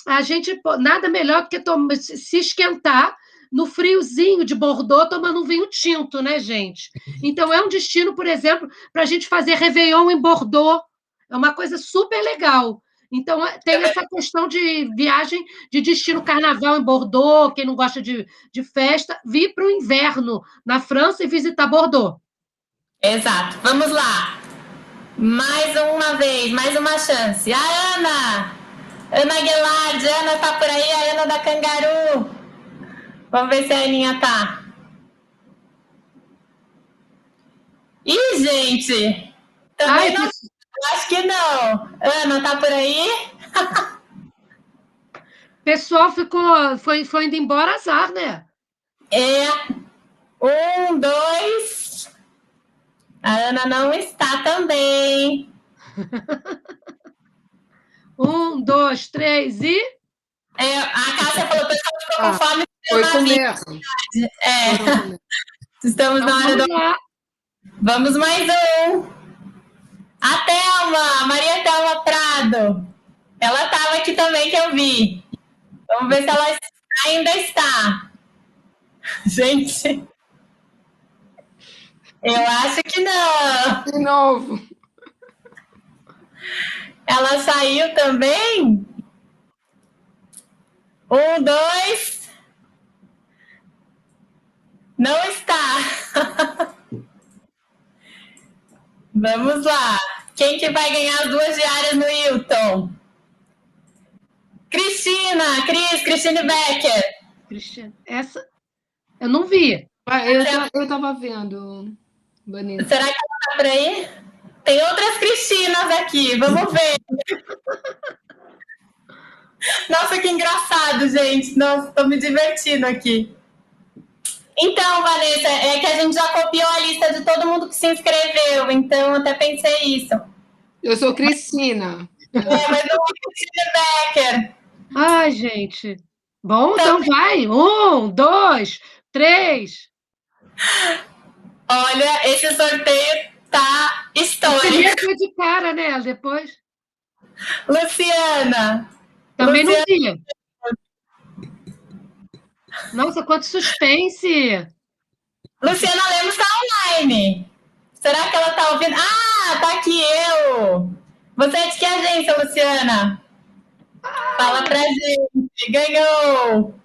a gente nada melhor do que se esquentar no friozinho de Bordeaux, tomando um vinho tinto, né, gente? Então, é um destino, por exemplo, para a gente fazer Réveillon em Bordeaux. É uma coisa super legal. Então, tem essa questão de viagem de destino carnaval em Bordeaux, quem não gosta de festa, vir para o inverno na França e visitar Bordeaux. Exato. Vamos lá. Mais uma vez, mais uma chance. A Ana! Ana Guilard, Ana tá por aí, a Ana da Cangaru. Vamos ver se a Aninha tá. Ih, gente! Também não... Acho que não. Ana, tá por aí? O pessoal foi indo embora, azar, né? 1, 2. A Ana não está também. 1, 2, 3 e... A Cássia falou, o pessoal ficou com fome, Foi comer. Estamos na hora do... Vamos mais um. A Thelma, Maria Thelma Prado. Ela estava aqui também, que eu vi. Vamos ver se ela ainda está. Gente, eu acho que não. De novo. Ela saiu também? 1, 2. Não está. Vamos lá. Quem que vai ganhar as 2 diárias no Hilton? Cristine Becker. Cristiane, essa eu não vi. Eu estava vendo, Vanessa. Será que ela está por aí? Tem outras Cristinas aqui, vamos ver. Nossa, que engraçado, gente. Nossa, estou me divertindo aqui. Então, Vanessa, é que a gente já copiou a lista de todo mundo que se inscreveu, então eu até pensei isso. Eu sou Cristina. Mas não é Cristine Becker. Ai, gente. Bom, então vai. 1, 2, 3. Olha, esse sorteio tá histórico. Foi de cara, né? Depois. Luciana. Também não vi. Nossa, quanto suspense! Luciana Lemos está online. Será que ela está ouvindo? Ah, tá aqui eu. Você é de que agência, Luciana? Fala pra gente. Ganhou.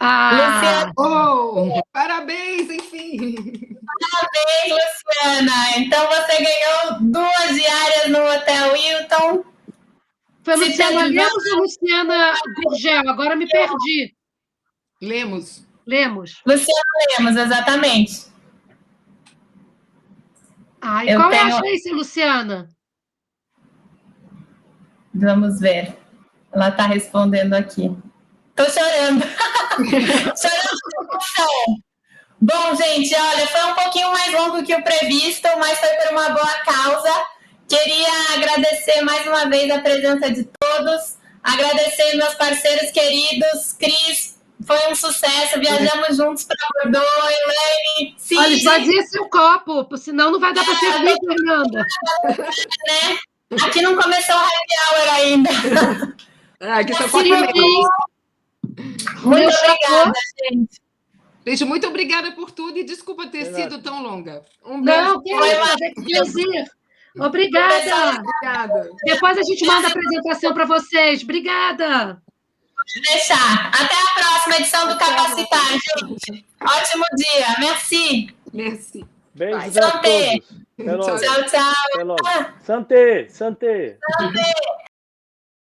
Luciana. Parabéns, enfim. Parabéns, Luciana. Então você ganhou 2 diárias no Hotel Hilton. Foi Luciana Lemos ou Luciana Gurgel? Agora me perdi. Lemos. Luciana Lemos, exatamente. E qual é a agência, Luciana? Vamos ver. Ela está respondendo aqui. Estou chorando. Chorando de emoção. Bom, gente, olha, foi um pouquinho mais longo que o previsto, mas foi por uma boa causa. Queria agradecer mais uma vez a presença de todos, agradecer meus parceiros queridos, Cris, foi um sucesso, viajamos juntos para Bordeaux, Elaine, Cid. Olha, esvazia seu copo, senão não vai dar para servir, Fernanda. Né? Aqui não começou o happy hour ainda. Aqui está muito obrigada, gente. Gente, muito obrigada por tudo e desculpa ter sido tão longa. Um beijo. Não, foi Obrigada. Depois a gente manda a apresentação para vocês. Obrigada. Pode deixar. Até a próxima edição do Capacitar, gente. Ótimo dia. Merci. Beijos a todos. Tchau, tchau. Santé.